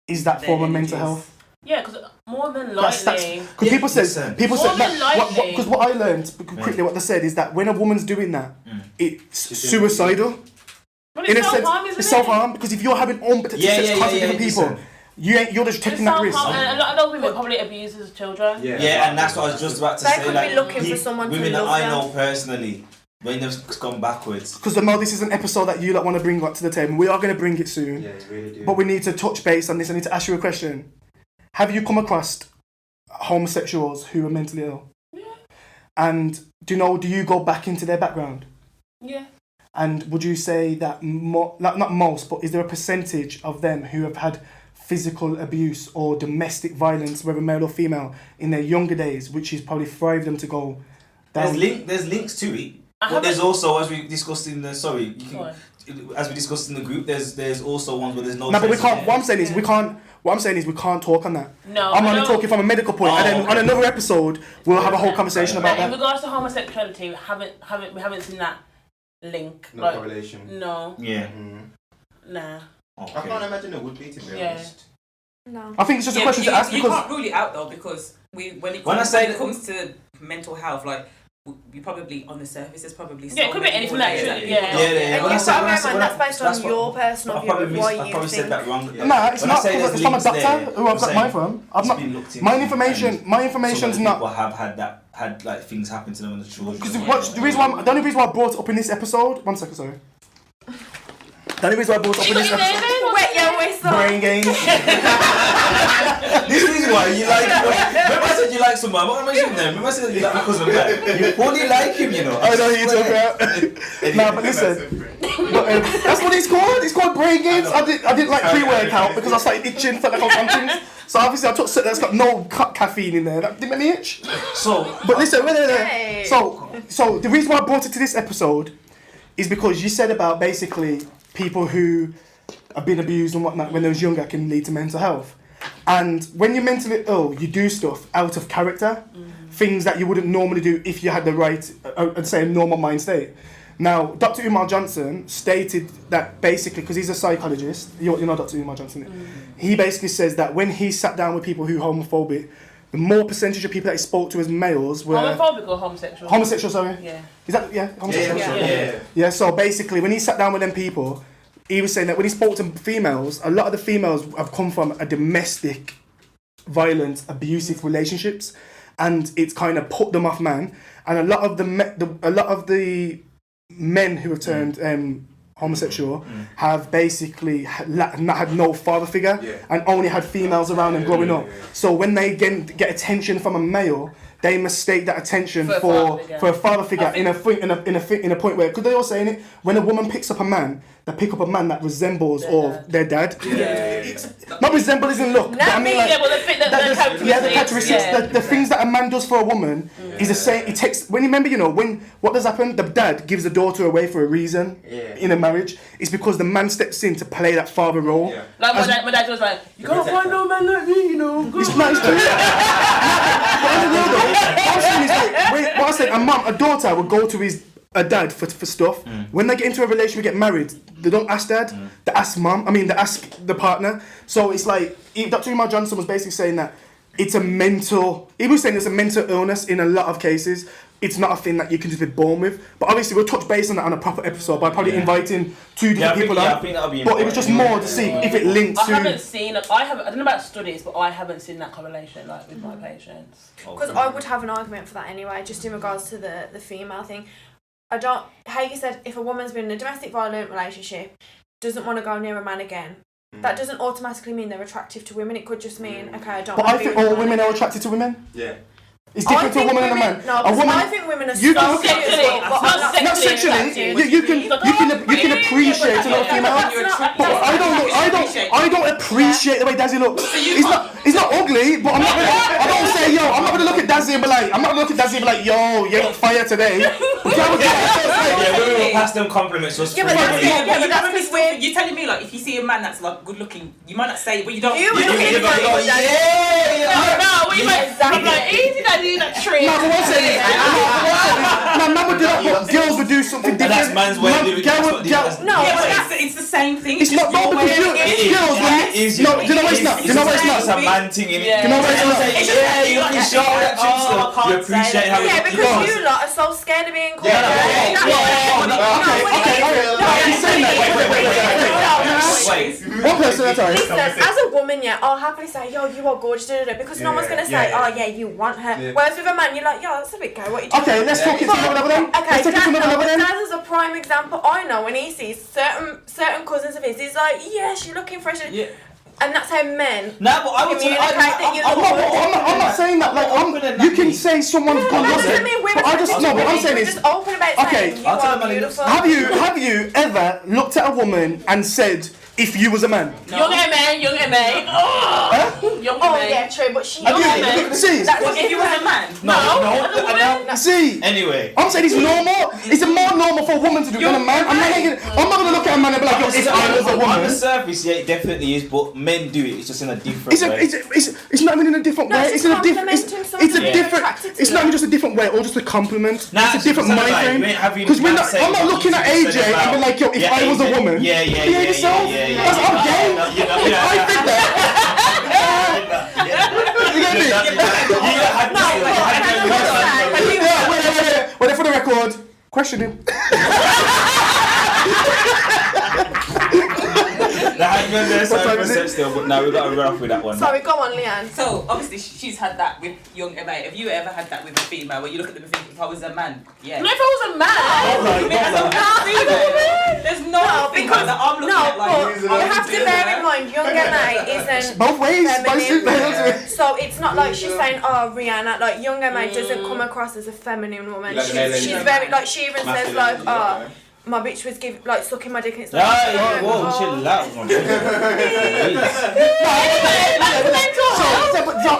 Is that form of mental health? Yeah, because more than likely. Because people said because what I learned quickly, what they said is that when a woman's doing that, it's suicidal. But it's self-harm, isn't it? It's self-harm, because if you're having unprotected sex with different people, you're just taking that risk. And a lot of women probably abuse as children. Yeah, and that's what I was just about to say. They could be looking for someone to women love that I them. know personally, when they've gone backwards. Because I know this is an episode that you want to bring back to the table. We are going to bring it soon. Yeah, you really do. But we need to touch base on this. I need to ask you a question. Have you come across homosexuals who are mentally ill? Yeah. And do you go back into their background? Yeah. And would you say that, not most, but is there a percentage of them who have had physical abuse or domestic violence, whether male or female, in their younger days, which has probably thrived them to go down? There's links to it. But there's also, as we discussed in the as we discussed in the group, there's also ones where there's no. No, but we can't. What I'm saying is we can't. What I'm saying is we can't talk on that. No, I'm only talking from a medical point, and then on another episode we'll have a whole conversation about In that. regards to homosexuality, we haven't seen that link. No correlation. No. Yeah. Nah. Okay. I can't imagine it would be, to be honest. No. I think it's just a question to ask you because can't rule it out though, because when it comes to mental health, like you probably on the surface there's probably it could be anything like that. Yeah. And that's based on your personal view of why you think. said that wrong. nah, it's not. It's from a doctor who I've got mine from. I've not. My information's not. People have had like things happen to them in the children. Because the only reason why I brought it up in this episode. 1 second, sorry. The only reason why I brought it up in this episode. Wet your whistle. Brain games. This is why you like. Remember I said you like someone. I'm not gonna mention them. Remember I said you like my cousin. You only like him, you know. I know who you're talking about. Nah, but listen. That's what it's called. It's called brain games. I didn't like pre-workout because I started itching, felt like I was on things. So obviously I took something that's got no caffeine in there. That didn't make me itch. But listen, wait. So the reason why I brought it to this episode is because you said about basically people who have been abused and whatnot when they was younger can lead to mental health. And when you're mentally ill, you do stuff out of character, things that you wouldn't normally do if you had the right, I'd say, a normal mind state. Now, Dr. Umar Johnson stated that basically, because he's a psychologist, you know Dr. Umar Johnson, he basically says that when he sat down with people who are homophobic, the more percentage of people that he spoke to as males were... Homophobic or homosexual? Homosexual, sorry. Yeah. Is that, homosexual? Yeah. So basically, when he sat down with them people, he was saying that when he spoke to females, a lot of the females have come from a domestic, violent, abusive relationships, and it's kind of put them off man. And a lot of the men who have turned homosexual have basically had no father figure and only had females around them growing up. So when they get attention from a male, they mistake that attention for a father figure in a point where, because they're all saying it, when a woman picks up a man, they pick up a man that resembles their dad. Not resemble as in look, but I mean like the characteristics, the things that a man does for a woman is the same. It takes when what does happen? The dad gives the daughter away for a reason in a marriage. It's because the man steps in to play that father role. Like my dad was like, you can't find no man like me, you know. It's nice to what I said, a daughter would go to a dad for stuff. When they get into a relationship, get married, they don't ask dad, they ask mum. They ask the partner. So it's like Dr. Umar Johnson was basically saying that he was saying it's a mental illness in a lot of cases. It's not a thing that you can just be born with. But obviously we'll touch base on that on a proper episode by probably inviting two different people on. I think that'll be but it was just more to see if it links to... I don't know about studies, but I haven't seen that correlation like with my patients. Because I would have an argument for that anyway, just in regards to the female thing. How you said, if a woman's been in a domestic violent relationship, doesn't want to go near a man again, that doesn't automatically mean they're attractive to women. It could just mean, okay, I don't want to be with But I think all women are attracted to women. Yeah. It's different to a woman and a man. No, I think women are not sexually. You can appreciate a lot of females. I don't appreciate the way Dazzy looks. He's not ugly, but I'm not say I'm not gonna look at Dazzy and be like, yo, you got fire today. Women will pass them compliments. Yeah, but that's weird. You're telling me like if you see a man that's like good looking, you might not say, but you don't. No, what you meant. I'm like, easy that do that trick. No, but what I'm saying is, man would do that, but girls would do something different. That's man's way of doing it. No, it's the same thing. It's not your because way of girls. No, do you know what it's not? Do you know what it's not? It's a man thing, innit? Do you know what it's not? Yeah, you appreciate that trick stuff. You appreciate how yeah, it because you lot are so scared of being called. Wait. One person at a time. Listen, as a woman, yeah, I'll happily say, yo, you are gorgeous, because no one's gonna say, oh yeah, you want her. Whereas with a man, you're like, yo, that's a bit gay. What you doing? Okay, let's talk it to another level then. Okay, Let's take it to another level then. Dad is a prime example. I know when he sees certain cousins of his, he's like, yeah, she's looking fresh. Yeah. And that's how men No, but I would say I'm not saying that. Like, you can say someone's good looking, but I just no. What I'm saying is, just open about saying you are beautiful. have you ever looked at a woman and said, if you was a man? Young M.A. Oh, young M.A. Yeah, true, but she. See, If you were a man. No. See. Anyway. I'm saying it's normal. It's more normal for a woman to do than a man. I'm not gonna look at a man and be like, yo, if I was a woman. On the surface, yeah, it definitely is, but men do it. It's just in a different way. It's not even in a different way. It's in a different. It's a different. It's not even just a different way, or just a compliment. It's a different mind frame. Because I'm not looking at AJ and be like, yo, if I was a woman, be yourself. That's I'm gay. I think that. You get me? Wait for the record. Question him. Still, but now we've got to run off with that one. Sorry, go on, Leanne. So obviously she's had that with young Emma. Have you ever had that with a female where you look at them and think, if I was a man, yeah. No, if I was a man. There's no because I'm looking at like. You have to bear in mind, young Emma isn't both ways. feminine. So it's not like she's saying, oh, Rihanna. Like young Emma doesn't come across as a feminine woman. She's very like she even says like, oh. My bitch was sucking my dick and it's like. Whoa, chill out.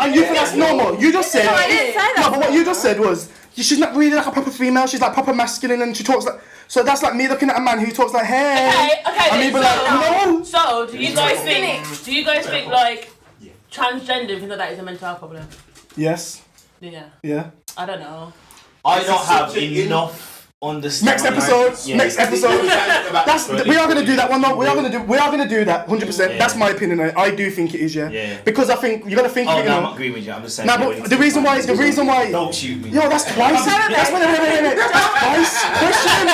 And you think that's normal? You just said. No, I didn't say that. No, but what you just said was she's not really like a proper female. She's like proper masculine, and she talks like. So that's like me looking at a man who talks like, hey. Okay. And me be like, no. So do you guys think like transgender and things like that is a mental health problem? Yes. Yeah. I don't know. I don't have enough. Next episode. We are gonna do that one though. We are gonna do that 100%. Yeah. That's my opinion. I do think it is, yeah. Because I think you gotta think. I'm not agreeing with you. I'm just saying. No, but the reason why. Don't shoot me. Yo, that's twice. That's twice. Question.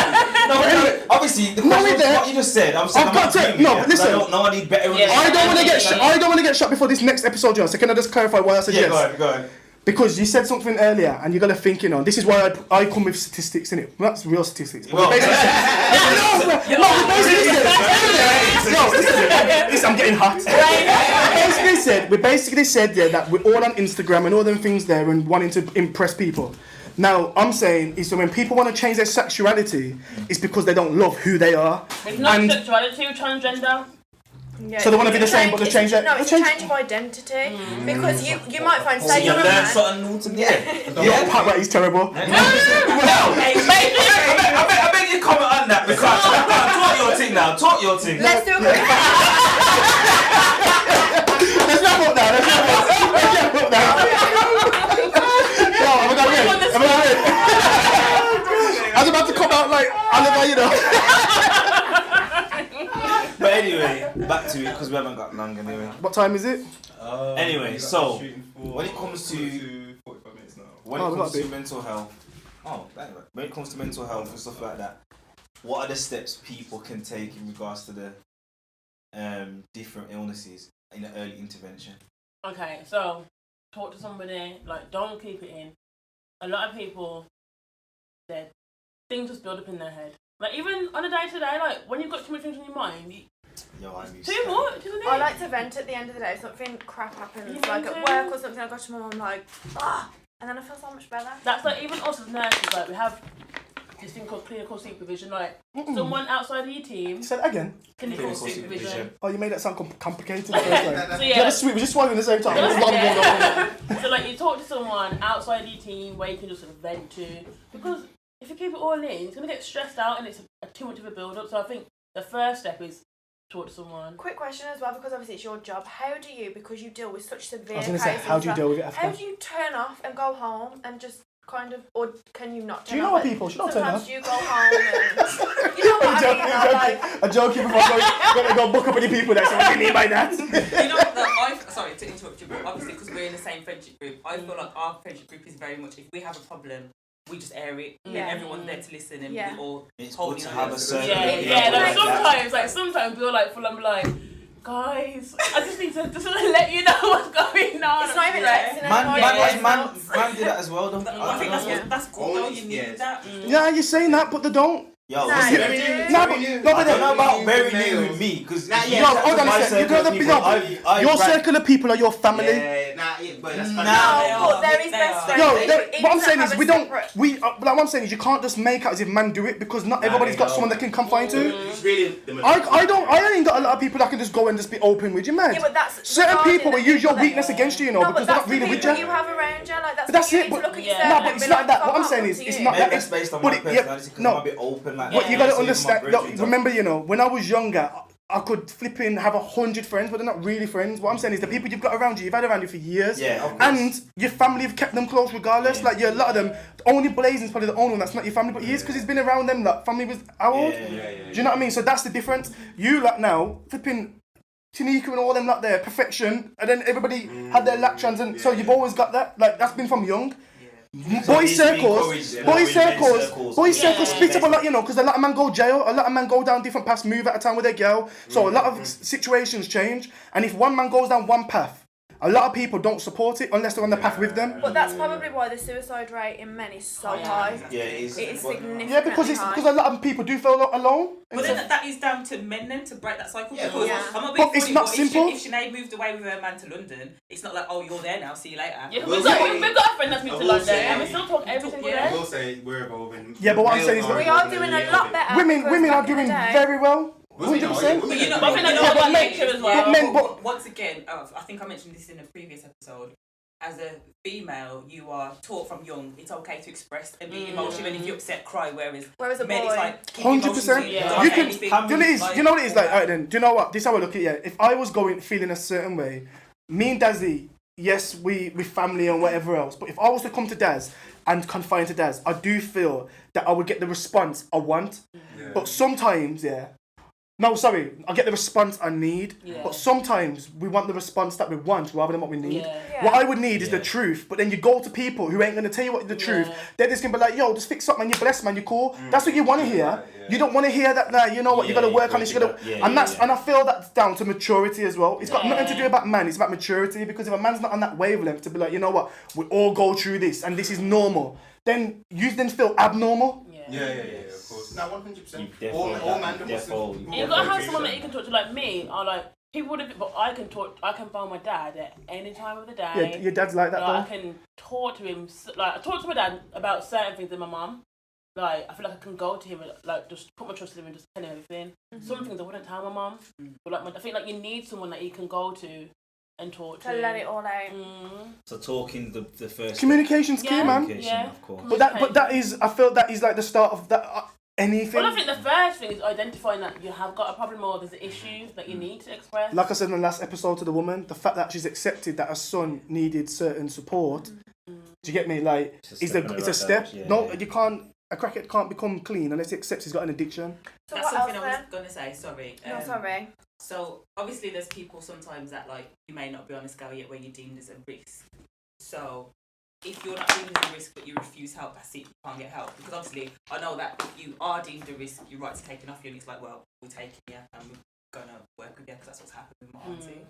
No, anyway, obviously the question was what you just said. I've got to. No, but listen. I don't know. I need better. I don't want to get shot before this next episode, John. So can I just clarify why I said yes? Go ahead. Because you said something earlier, and you gotta think, this is why I come with statistics, innit? Well, that's real statistics. But I'm getting hot. We basically said that we're all on Instagram and all them things there and wanting to impress people. Now, I'm saying is that when people want to change their sexuality, it's because they don't love who they are. It's not sexuality with transgender. Yeah, so they want to be the same, but they change it. No, it's a change of identity because you might find say you're a man. Something new today. Yeah, Pat, he's terrible. I beg you comment on that because talk your thing. Let's do it. Let's wrap up now. No, I was about to come out like Oliver, But anyway, back to it because we haven't got long anyway. What time is it? Anyway, so when it comes to 45 minutes now. When it comes to mental health, when it comes to mental health and stuff like that, what are the steps people can take in regards to the different illnesses in an early intervention? Okay, so talk to somebody. Like, don't keep it in. A lot of people, things just build up in their head. Like, even on a day-to-day, like, when you've got too many things on your mind, too much, isn't it? I like to vent at the end of the day. Something crap happens, like at work or something, I go to my mum, I'm like, and then I feel so much better. That's like, even us as nurses, like, we have this thing called clinical supervision, like, someone outside of your team. Say that again. Clinical supervision. Oh, you made that sound complicated. So yeah, we just swallowing at the same time. So like, you talk to someone outside of your team where you can just sort of vent to, because if you keep it all in, it's going to get stressed out and it's too much of a build-up. So I think the first step is talk to someone. Quick question as well, because obviously it's your job. How do you, because you deal with such severe I was going to cases, say, how do you deal with it how after? do you turn off and go home and just kind of, or can you not turn Do you know off? what Like, people? Should not turn sometimes off. you go home and, you know what I mean? Like, I'm joking before I'm going to go book up any people there, so what do you mean by that? You know what? Sorry to interrupt you, but obviously because we're in the same friendship group, I feel like our friendship group is very much, if we have a problem, we just air it, Yeah. and everyone's there to listen, and Yeah. we all It's hold good it to on have it. a certain. Yeah, people like sometimes we're like full on like, guys, I just need to just let you know what's going on. it's not even Yeah. texting Man, anymore. man do that as well. Don't I think Yeah. that's cool though, you need that. Yeah, you're saying that, but they don't. Yo, Nah, listen, you Very do. new. No, very but- new. no, I but don't know about very Very new new. with me because Nah, yeah. No, hold on a second. Your circle of people are your family. Yeah, but that's Nah. No, but there is They best are. friends. Yo, If what I'm you saying have is a we don't, separate- like what I'm saying is you can't just make out as if man do it because not Nah, everybody's they got don't. someone they can confide to. It's really the I ain't got a lot of people that can just go and just be open with you, man. Yeah, but that's Certain regarding people the will use your people weakness that- against you, you know, No, because but they're that's not the really with people you. you have around you. Like But that's you it. need But to look at Yeah. yourself no, and but it's be not that. What I'm "Fuck saying off, is, up it's to not you." that. Maybe that's based on but my it- personality because no. I'm a bit open like But that. you gotta So even my understand. brethren Remember, you know, when I was younger, I could flipping have 100 friends, but they're not really friends. What I'm saying is the people you've got around you, you've had around you for years. Yeah, of course. And your family have kept them close regardless. Yeah. Like, yeah, a lot of them, only Blazing's probably the only one that's not your family, but he is because he's been around them. Like, family was how old? Yeah. Do you know what I mean? So that's the difference. You like now, flipping Chenayde and all them like there, perfection, and then everybody had their latchans, and so you've always got that. Like that's been from young. So Boy it needs to be circles, encouraged, boy men's circles, boy Yeah. circles split up a lot, you know, because a lot of men go jail, a lot of men go down different paths, move out of town with their girl. So a lot of situations change, and if one man goes down one path, a lot of people don't support it unless they're on the path with them. But that's probably why the suicide rate in men is so high. Yeah, it is. It is But- significantly Yeah, because a lot of people do feel alone. But then that is down to men then to break that cycle. Yeah, Because yeah. I'm not But being it's funny, not but simple. If Chenayde moved away with her man to London, it's not like, oh, you're there now, see you later. Yeah, We'll we've got say- a friend that's moved I to will London say- and we still talk every single Yeah. I day. will say we're evolving. Yeah, but what I'm saying is We are doing a lot better. Women because are back in the doing day- very well. Women are, 100%. But you know, But I think that's Yeah, all but about men- nature as but well. men- but- Once again, I think I mentioned this in a previous episode. As a female, you are taught from young it's okay to express and be emotional, and if you're upset, cry. Whereas a men, boy, it's like keep 100%. emotions in, Yeah. don't You say can, anything. do you know what it is? Like- You know what it is like? Alright then. Do you know what? This is how I look at it. If I was feeling a certain way, me and Dazzy, yes, we family and whatever else. But if I was to come to Daz and confine to Daz, I do feel that I would get the response I want. But sometimes, I get the response I need. Yeah. But sometimes we want the response that we want rather than what we need. Yeah. Yeah. What I would need is the Yeah. truth, but then you go to people who ain't gonna tell you what the truth. Yeah. They're just gonna be like, yo, just fix up, man. You're blessed, man. You're cool. That's what you want to hear. Yeah. You don't want to hear that. Like, you know what? You Yeah, gotta work you on this. You gotta, got- yeah, and yeah, that's yeah. and I feel that's down to maturity as well. It's got Yeah. nothing to do about man. It's about maturity because if a man's not on that wavelength to be like, you know what, we all go through this and this is normal, then you then feel abnormal. Yeah, of course. No, 100%. You All definitely- man definitely- And you've got to have someone that you can talk to, like me. Or like people would have, but I can phone my dad at any time of the day. Yeah, your dad's like that Like, I though. can talk to him. Like I talk to my dad about certain things than my mum. Like I feel like I can go to him and like just put my trust in him and just tell him everything. Some things I wouldn't tell my mum. But like I think like you need someone that you can go to and talk to. To let it all out. So talking the first Communication's key, Yeah. man. communication, Yeah. of course. But that is, I feel that is like the start of that anything. Well, I think the first thing is identifying that you have got a problem or there's an issue that you need to express. Like I said in the last episode to the woman, the fact that she's accepted that her son needed certain support. Do you get me? Like, It's a it's step in the a right step. direction, yeah, No, yeah. you can't. A crackhead can't become clean unless he accepts he's got an addiction. So That's what else something I was then? gonna say. Sorry. No, sorry. So obviously, there's people sometimes that like you may not be on a scale yet where you're deemed as a risk. So if you're not deemed as a risk but you refuse help, that's it. You can't get help because obviously I know that if you are deemed a risk, your rights are taken off you, and it's like, well, we're taking you and we're gonna work with you because that's what's happened with my auntie.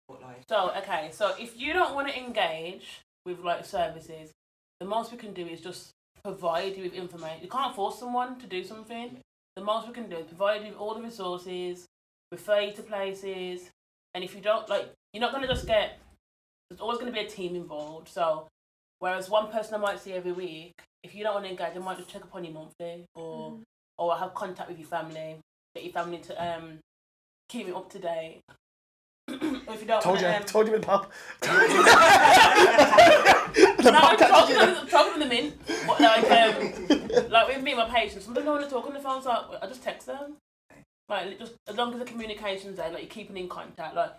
But like, So if you don't want to engage with like services, the most we can do is just provide you with information. You can't force someone to do something. The most we can do is provide you with all the resources, refer you to places, and if you don't you're not gonna just get. There's always gonna be a team involved. So whereas one person I might see every week, if you don't want to engage, they might just check up on you monthly or have contact with your family, get your family to keep it up to date. Or if you don't Told you, wanna, told you with Bob. No, I'm talking to them in. But like with me, my patients, sometimes I don't want to talk on the phone, so I just text them. Like, just as long as the communication's there, like, you're keeping in contact. Like,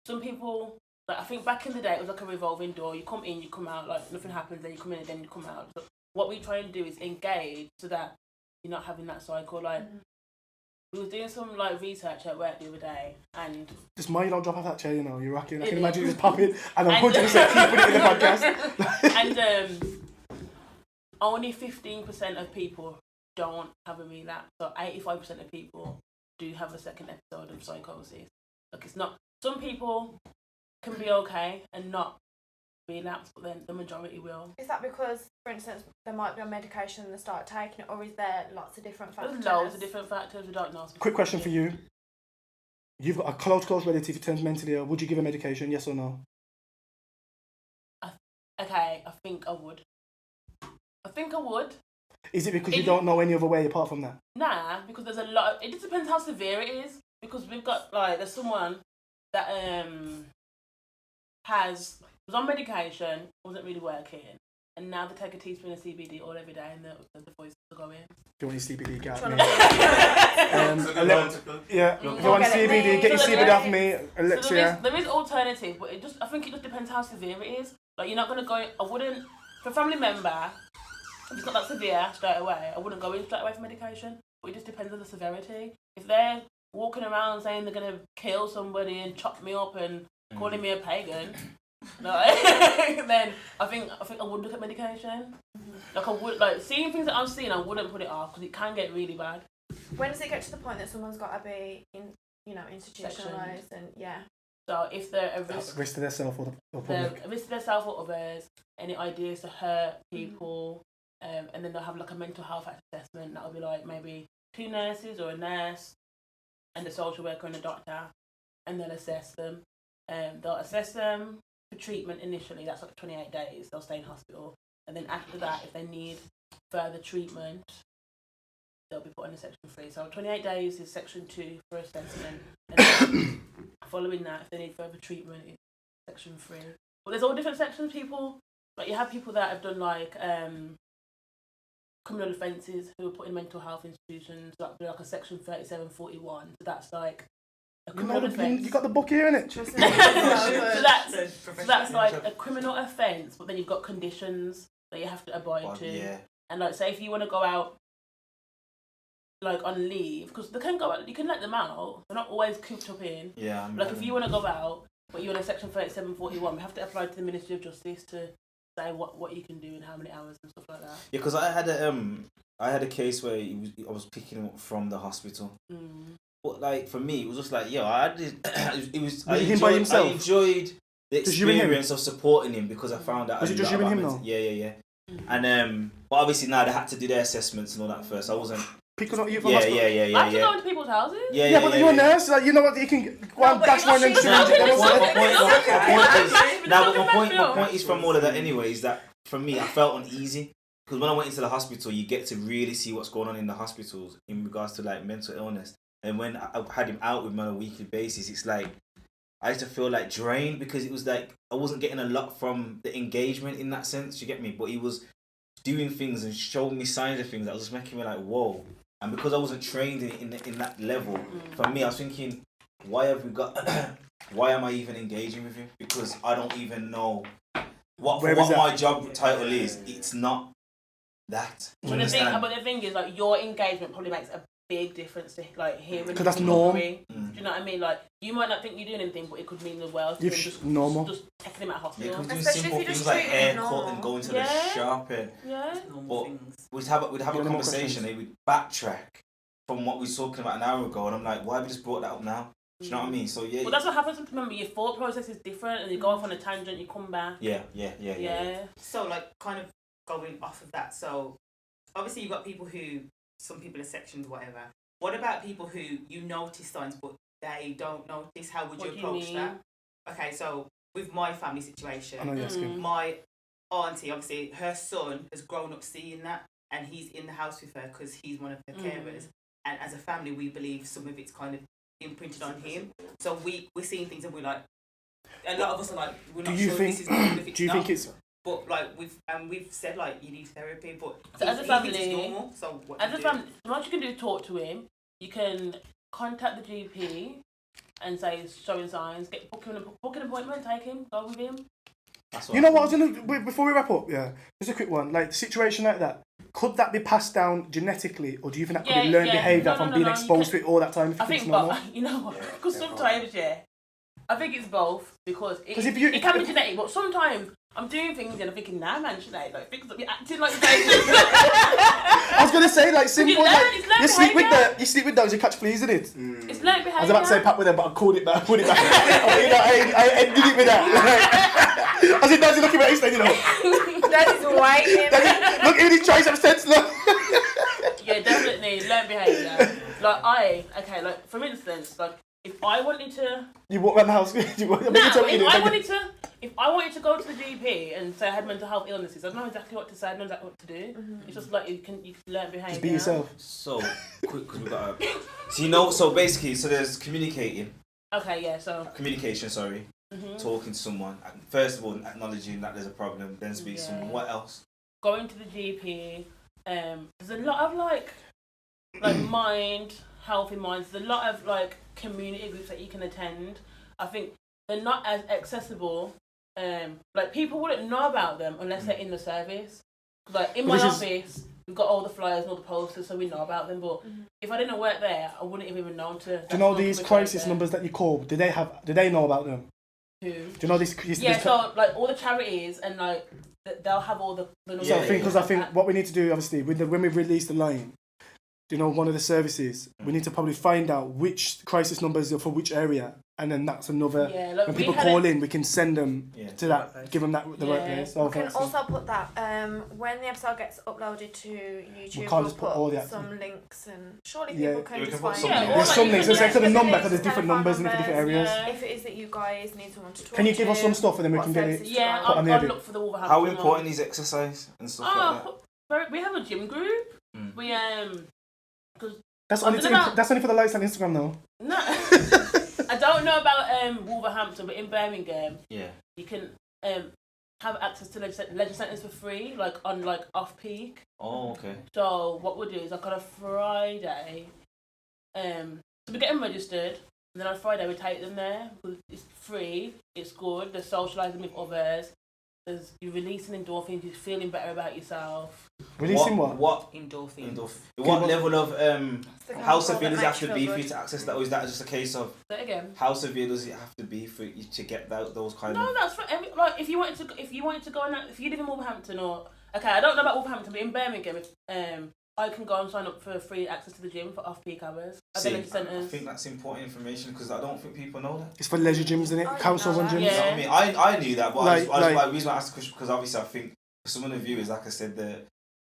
some people, like, I think back in the day, it was like a revolving door. You come in, you come out, like, nothing happens, then you come in, and then you come out. So what we try and do is engage so that you're not having that cycle. Like, we were doing some, like, research at work the other day, and... Just mind you don't drop off that chair, you know, you're rocking. I can imagine you just popping, and I'm 100% keep putting it in the podcast. And only 15% of people don't have a relapse. So 85% of people do have a second episode of psychosis. Like, it's not... Some people can be okay and not relapse, but then the majority will. Is that because, for instance, there might be on medication and they start taking it, or is there lots of different factors? There's loads of different factors. We don't know. Quick question for you. You've got a close relative who turns mentally ill. Would you give her medication, yes or no? Okay, I think I would. Is it because you don't know any other way apart from that? Nah, because there's a lot of... It just depends how severe it is. Because we've got, like, there's someone that was on medication, wasn't really working, and now they take a teaspoon of CBD all every day, and the voices are going. If you want your CBD, get out me. So Yeah, if you want CBD, get your CBD off me, Alexia. So there is alternative, but I think it just depends how severe it is. Like, you're not going to go... I wouldn't... For a family member, if it's not that severe straight away, I wouldn't go in straight away for medication. But it just depends on the severity. If they're walking around saying they're going to kill somebody and chop me up and calling me a pagan, no, then I think I would look at medication. Like, I would, like, seeing things that I'm seeing, I wouldn't put it off because it can get really bad. When does it get to the point that someone's got to be institutionalised and So if they're a risk to themselves or the public. they're a risk to themselves or others, any ideas to hurt people, and then they'll have like a mental health assessment. That'll be like maybe 2 nurses or a nurse and a social worker and a doctor, and they'll assess them. They'll assess them for treatment initially. That's like 28 days. They'll stay in hospital, and then after that, if they need further treatment, they'll be put in a section 3. So 28 days is section 2 for assessment, and then following that, if they need further treatment, it's section 3. But there's all different sections. People, like, you have people that have done like criminal offences who are put in mental health institutions. That would be like a section 3741. So that's like a criminal offence. You got the book here, innit? So that's like a criminal offence, but then you've got conditions that you have to abide to. Yeah. And like, say if you want to go out like on leave, because they can go out, you can let them out. They're not always cooped up in. Yeah. Like, if you want to go out, but you're in a section 3741, we have to apply to the Ministry of Justice to say what you can do and how many hours and stuff like that. Yeah, because I had a case where I was picking him up from the hospital. But like, for me, it was just like, I enjoyed the experience of supporting him because I found out. Was it just you and him though? Yeah. And but obviously now they had to do their assessments and all that first. I wasn't picking up you from hospital. Yeah. I have to go into people's houses. Yeah, but you're a nurse. Like, you know what? You can go and dash one and my point is from all of that anyway, is that for me, I felt uneasy. Because when I went into the hospital, you get to really see what's going on in the hospitals in regards to like mental illness. And when I had him out with me on a weekly basis, it's like I used to feel like drained because it was like I wasn't getting a lot from the engagement in that sense. You get me? But he was doing things and showing me signs of things that was just making me like, whoa. And because I wasn't trained in that level, for me, I was thinking, why am I even engaging with him? Because I don't even know what my job title is. It's not that. But the thing is, like, your engagement probably makes a big difference to like hearing. Because that's normal. Do you know what I mean? Like, you might not think you're doing anything, but it could mean the world. You're just normal. Just taking him out of hospital. Yeah, because doing simple things like haircut and going to the shop and we'd have a conversation. They would backtrack from what we were talking about an hour ago, and I'm like, why have we just brought that up now? Do you know what I mean? So yeah. Well, that's what happens. Remember, your thought process is different, and you go off on a tangent. You come back. Yeah. So like, kind of going off of that. So obviously you've got people who, some people are sections, whatever. What about people who you notice signs but they don't notice? How would you approach that? Okay, so with my family situation, my auntie, obviously her son has grown up seeing that, and he's in the house with her because he's one of her carers. And as a family, we believe some of it's kind of imprinted on him. So we're seeing things and we're like, a lot of us are like, we're not sure this is good if it's do you not. think it's... But like we've said like you need therapy, but so as a family, it's normal. So what as a family, what you can do is talk to him. You can contact the GP and say showing signs, book an appointment, take him, go with him. You know what I was gonna before we wrap up, just a quick one. Like situation like that, could that be passed down genetically, or do you think that could be learned behaviour from being exposed to it all that time? I think, but you know what? Because sometimes, I think it's both because it can be genetic, but sometimes I'm doing things and I'm thinking, nah, man, Chenayde, like things that be acting like I was gonna say like simple, you sleep with those, you catch fleas in it. It's learned behaviour. I was about to say pat with them, but I called it back. I ended it with that. As it does, you looking at his thing, you know. That is white. Look, even his triceps tense, look. Yeah, definitely learned behaviour. Like for instance, like if I wanted to, you walk around the house. If I wanted to go to the GP and say I had mental health illnesses, I know exactly what to say. I know exactly what to do. It's just like you can learn behaviour. Just be yourself. So quick, because we got. So basically, there's communicating. Okay, yeah. So communication. Sorry. Talking to someone. First of all, acknowledging that there's a problem. Then speak to someone. What else? Going to the GP. There's a lot of like mind, health in minds. There's a lot of like community groups that you can attend. I think they're not as accessible. Like people wouldn't know about them unless they're in the service. Like in my office, we've got all the flyers and all the posters, so we know about them. But if I didn't work there, I wouldn't have even known to. Do you know these crisis numbers that you call? Do they know about them? Who? Do you know this? So like all the charities and like they'll have all the numbers. So I think what we need to do, obviously, when we release the line, you know, one of the services, we need to probably find out which crisis numbers are for which area, and then that's another. When people call in, we can send them to that, give them that the right place. We can also put that when the episode gets uploaded to YouTube. We'll put some links, and surely people can just find. There's some links. There's for the number, because there's different numbers in different areas. If it is that you guys need someone to talk to, can you give us some stuff and then we can get it? Yeah, I'll look for the Wolverhampton. How important is exercise and stuff like that? We have a gym group. We That's only for the likes on Instagram though. No, I don't know about Wolverhampton, but in Birmingham, you can have access to leisure centres for free, like on off peak. Oh, okay. So what we'll do is like on a Friday, so we get them registered, and then on Friday we take them there. It's free, it's good. They're socialising with others. You're releasing endorphins. You're feeling better about yourself. Releasing what? Endorphins. What level of how severe does it have to be for you to access that, or is that just a case of? Say it again. How severe does it have to be for you to get those kind of? No, that's for if you wanted to go on that, if you live in Wolverhampton I don't know about Wolverhampton, but in Birmingham, I can go and sign up for free access to the gym for off-peak hours. I think that's important information because I don't think people know that. It's for leisure gyms, isn't it? Councils and gyms. Yeah. You know what I mean, I knew that, but the reason I asked the question because obviously I think for some of the viewers, like I said, that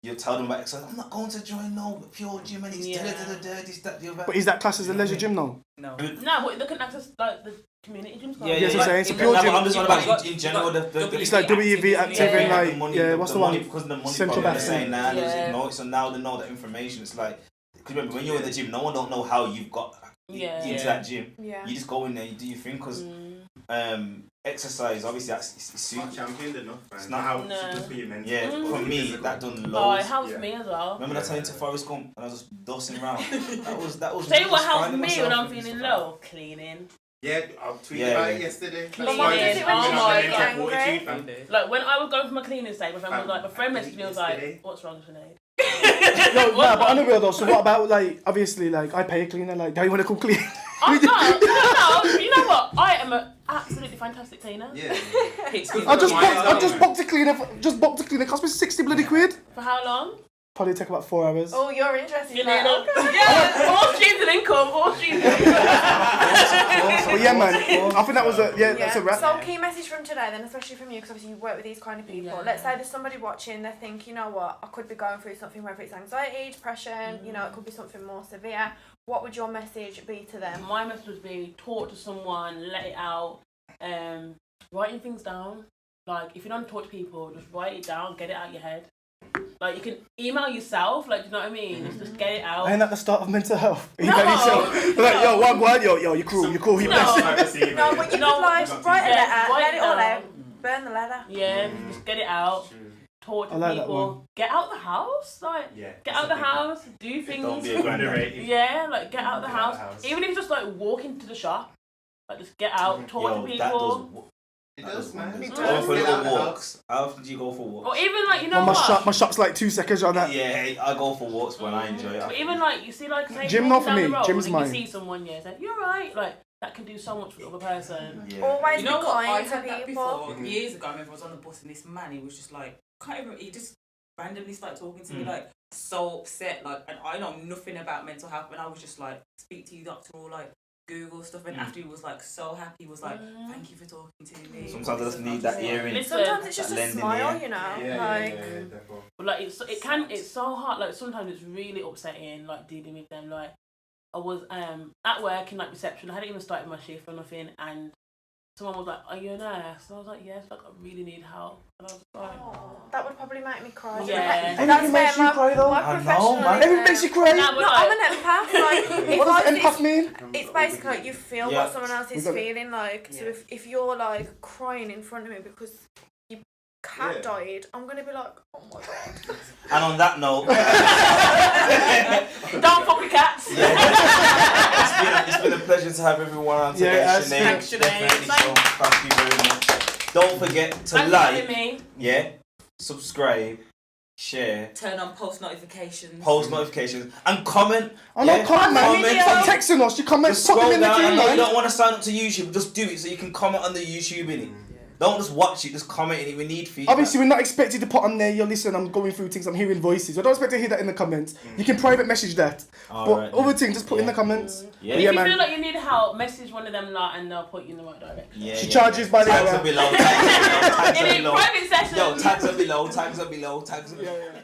you tell them about exercise. I'm not going to join no pure gym and it's this, that, the other. But is that classed as a leisure gym though? No. No, but they can access like the community gyms. Yes, I'm saying it's a pure gym. I'm just on about in general. It's like WV active and like what's the one? Because the money Central they're Bank. saying now, so now they know that information. It's like, because remember when you're in the gym, no one don't know how you've got into that gym. Yeah. You just go in there, you do your thing, because exercise obviously it's not championed enough. It's not how just for your mental. Yeah, for me that done loads. Oh, it helps me as well. Remember that time to Forest Gump and I was just dusting around. that was. Tell you what helps me when I'm feeling low? Cleaning. Yeah, I tweeted about it yesterday. Cleaning. Like when I was going for my cleaning stage, my friend messaged me, was like, "What's wrong, Chenayde?" But on the real though, so what about obviously I pay a cleaner, don't you want to come clean? No, you know what? I am an absolutely fantastic cleaner. Yeah. I just booked a cleaner, cost me 60 bloody quid. For how long? Probably take about 4 hours. Oh, you're interested. All streams of income, all streams of income. But yeah, man, I think that was that's a wrap. So key message from today then, especially from you, because obviously you work with these kind of people. Let's say there's somebody watching, they think, you know what, I could be going through something, whether it's anxiety, depression, it could be something more severe. What would your message be to them? My message would be talk to someone, let it out, writing things down. Like if you don't talk to people, just write it down, get it out your head. Like you can email yourself, do you know what I mean? Just get it out. Ain't that the start of mental health? No. You're cool, he blessed. No, but you could write a letter, let it all out, burn the letter. Yeah, just get it out. talk to I like that people, one. get out the house, like Yeah. get out the house, do things. Don't be a granddad. Yeah, like get out the Get out house. the house. Even if you just like walk into the shop, like just get out, talk to Yo, people. It does, man. It Go does. for Get out little the walks. How often do you go for walks? Or even like, you know Well, what? my shop's like 2 seconds on that. Yeah, I go for walks when I enjoy it. But even like, you see like, say Gym walking not for down me, the road gym's and mine. you see someone, yeah, say, you're right, like, that can do so much for the other person. Yeah. Always You know be what? I kind to had that people. before years ago. I remember I was on the bus and this man, he was just like, can't even. He just randomly started talking to me like so upset, like, and I know nothing about mental health, and I was just like, speak to your doctor or like Google stuff, and after he was like so happy, he was like, thank you for talking to me. Sometimes I just need that hearing. Listen, Sometimes it's just That a lend in smile, the you know. Yeah, like, definitely. But like, it's so hard, like, sometimes it's really upsetting, like, dealing with them, like, I was at work in like reception, I hadn't even started my shift or nothing, and someone was like, are you a nurse? And I was like, yes, like, I really need help. And I was like, that would probably make me cry. Yeah. Everything makes you cry though. My I know, professionalism- man. Everything makes you cry. Nah, but No, I'm an empath. Like, What does if empath mean? it's basically like you feel Yeah. what someone else is We got it. feeling. Like, so Yeah. if you're like crying in front of me because your cat Yeah. died, I'm gonna be like, oh my god. And on that note, don't fuck with cats. it's been a pleasure to have everyone on today. Yeah, Sinead, thanks, Sinead. definitely so. Thank you very much. Don't forget to Thanks for like, having me. yeah, subscribe, share, Turn on post notifications. post notifications, and comment. I know, yeah, comment, man. comment. Stop texting us. You comment, Just put them scroll in the down. queue, I know you man. don't want to sign up to YouTube. Just do it so you can comment on the YouTube innit? Don't just watch it. Just comment in it. We need feedback. Obviously, we're not expected to put on there, yo, listen, I'm going through things, I'm hearing voices. I don't expect to hear that in the comments. You can private message that. But Alright, other then. things, just put in the comments. Yeah. If Yeah, you man. feel like you need help, message one of them lot and they'll put you in the right direction. Yeah, She yeah, charges yeah. by the Tags hour. are below. Tags are below. Tags In are a below. private session. Yo, tags are below. Tags are below. Tags are below. Yeah, yeah.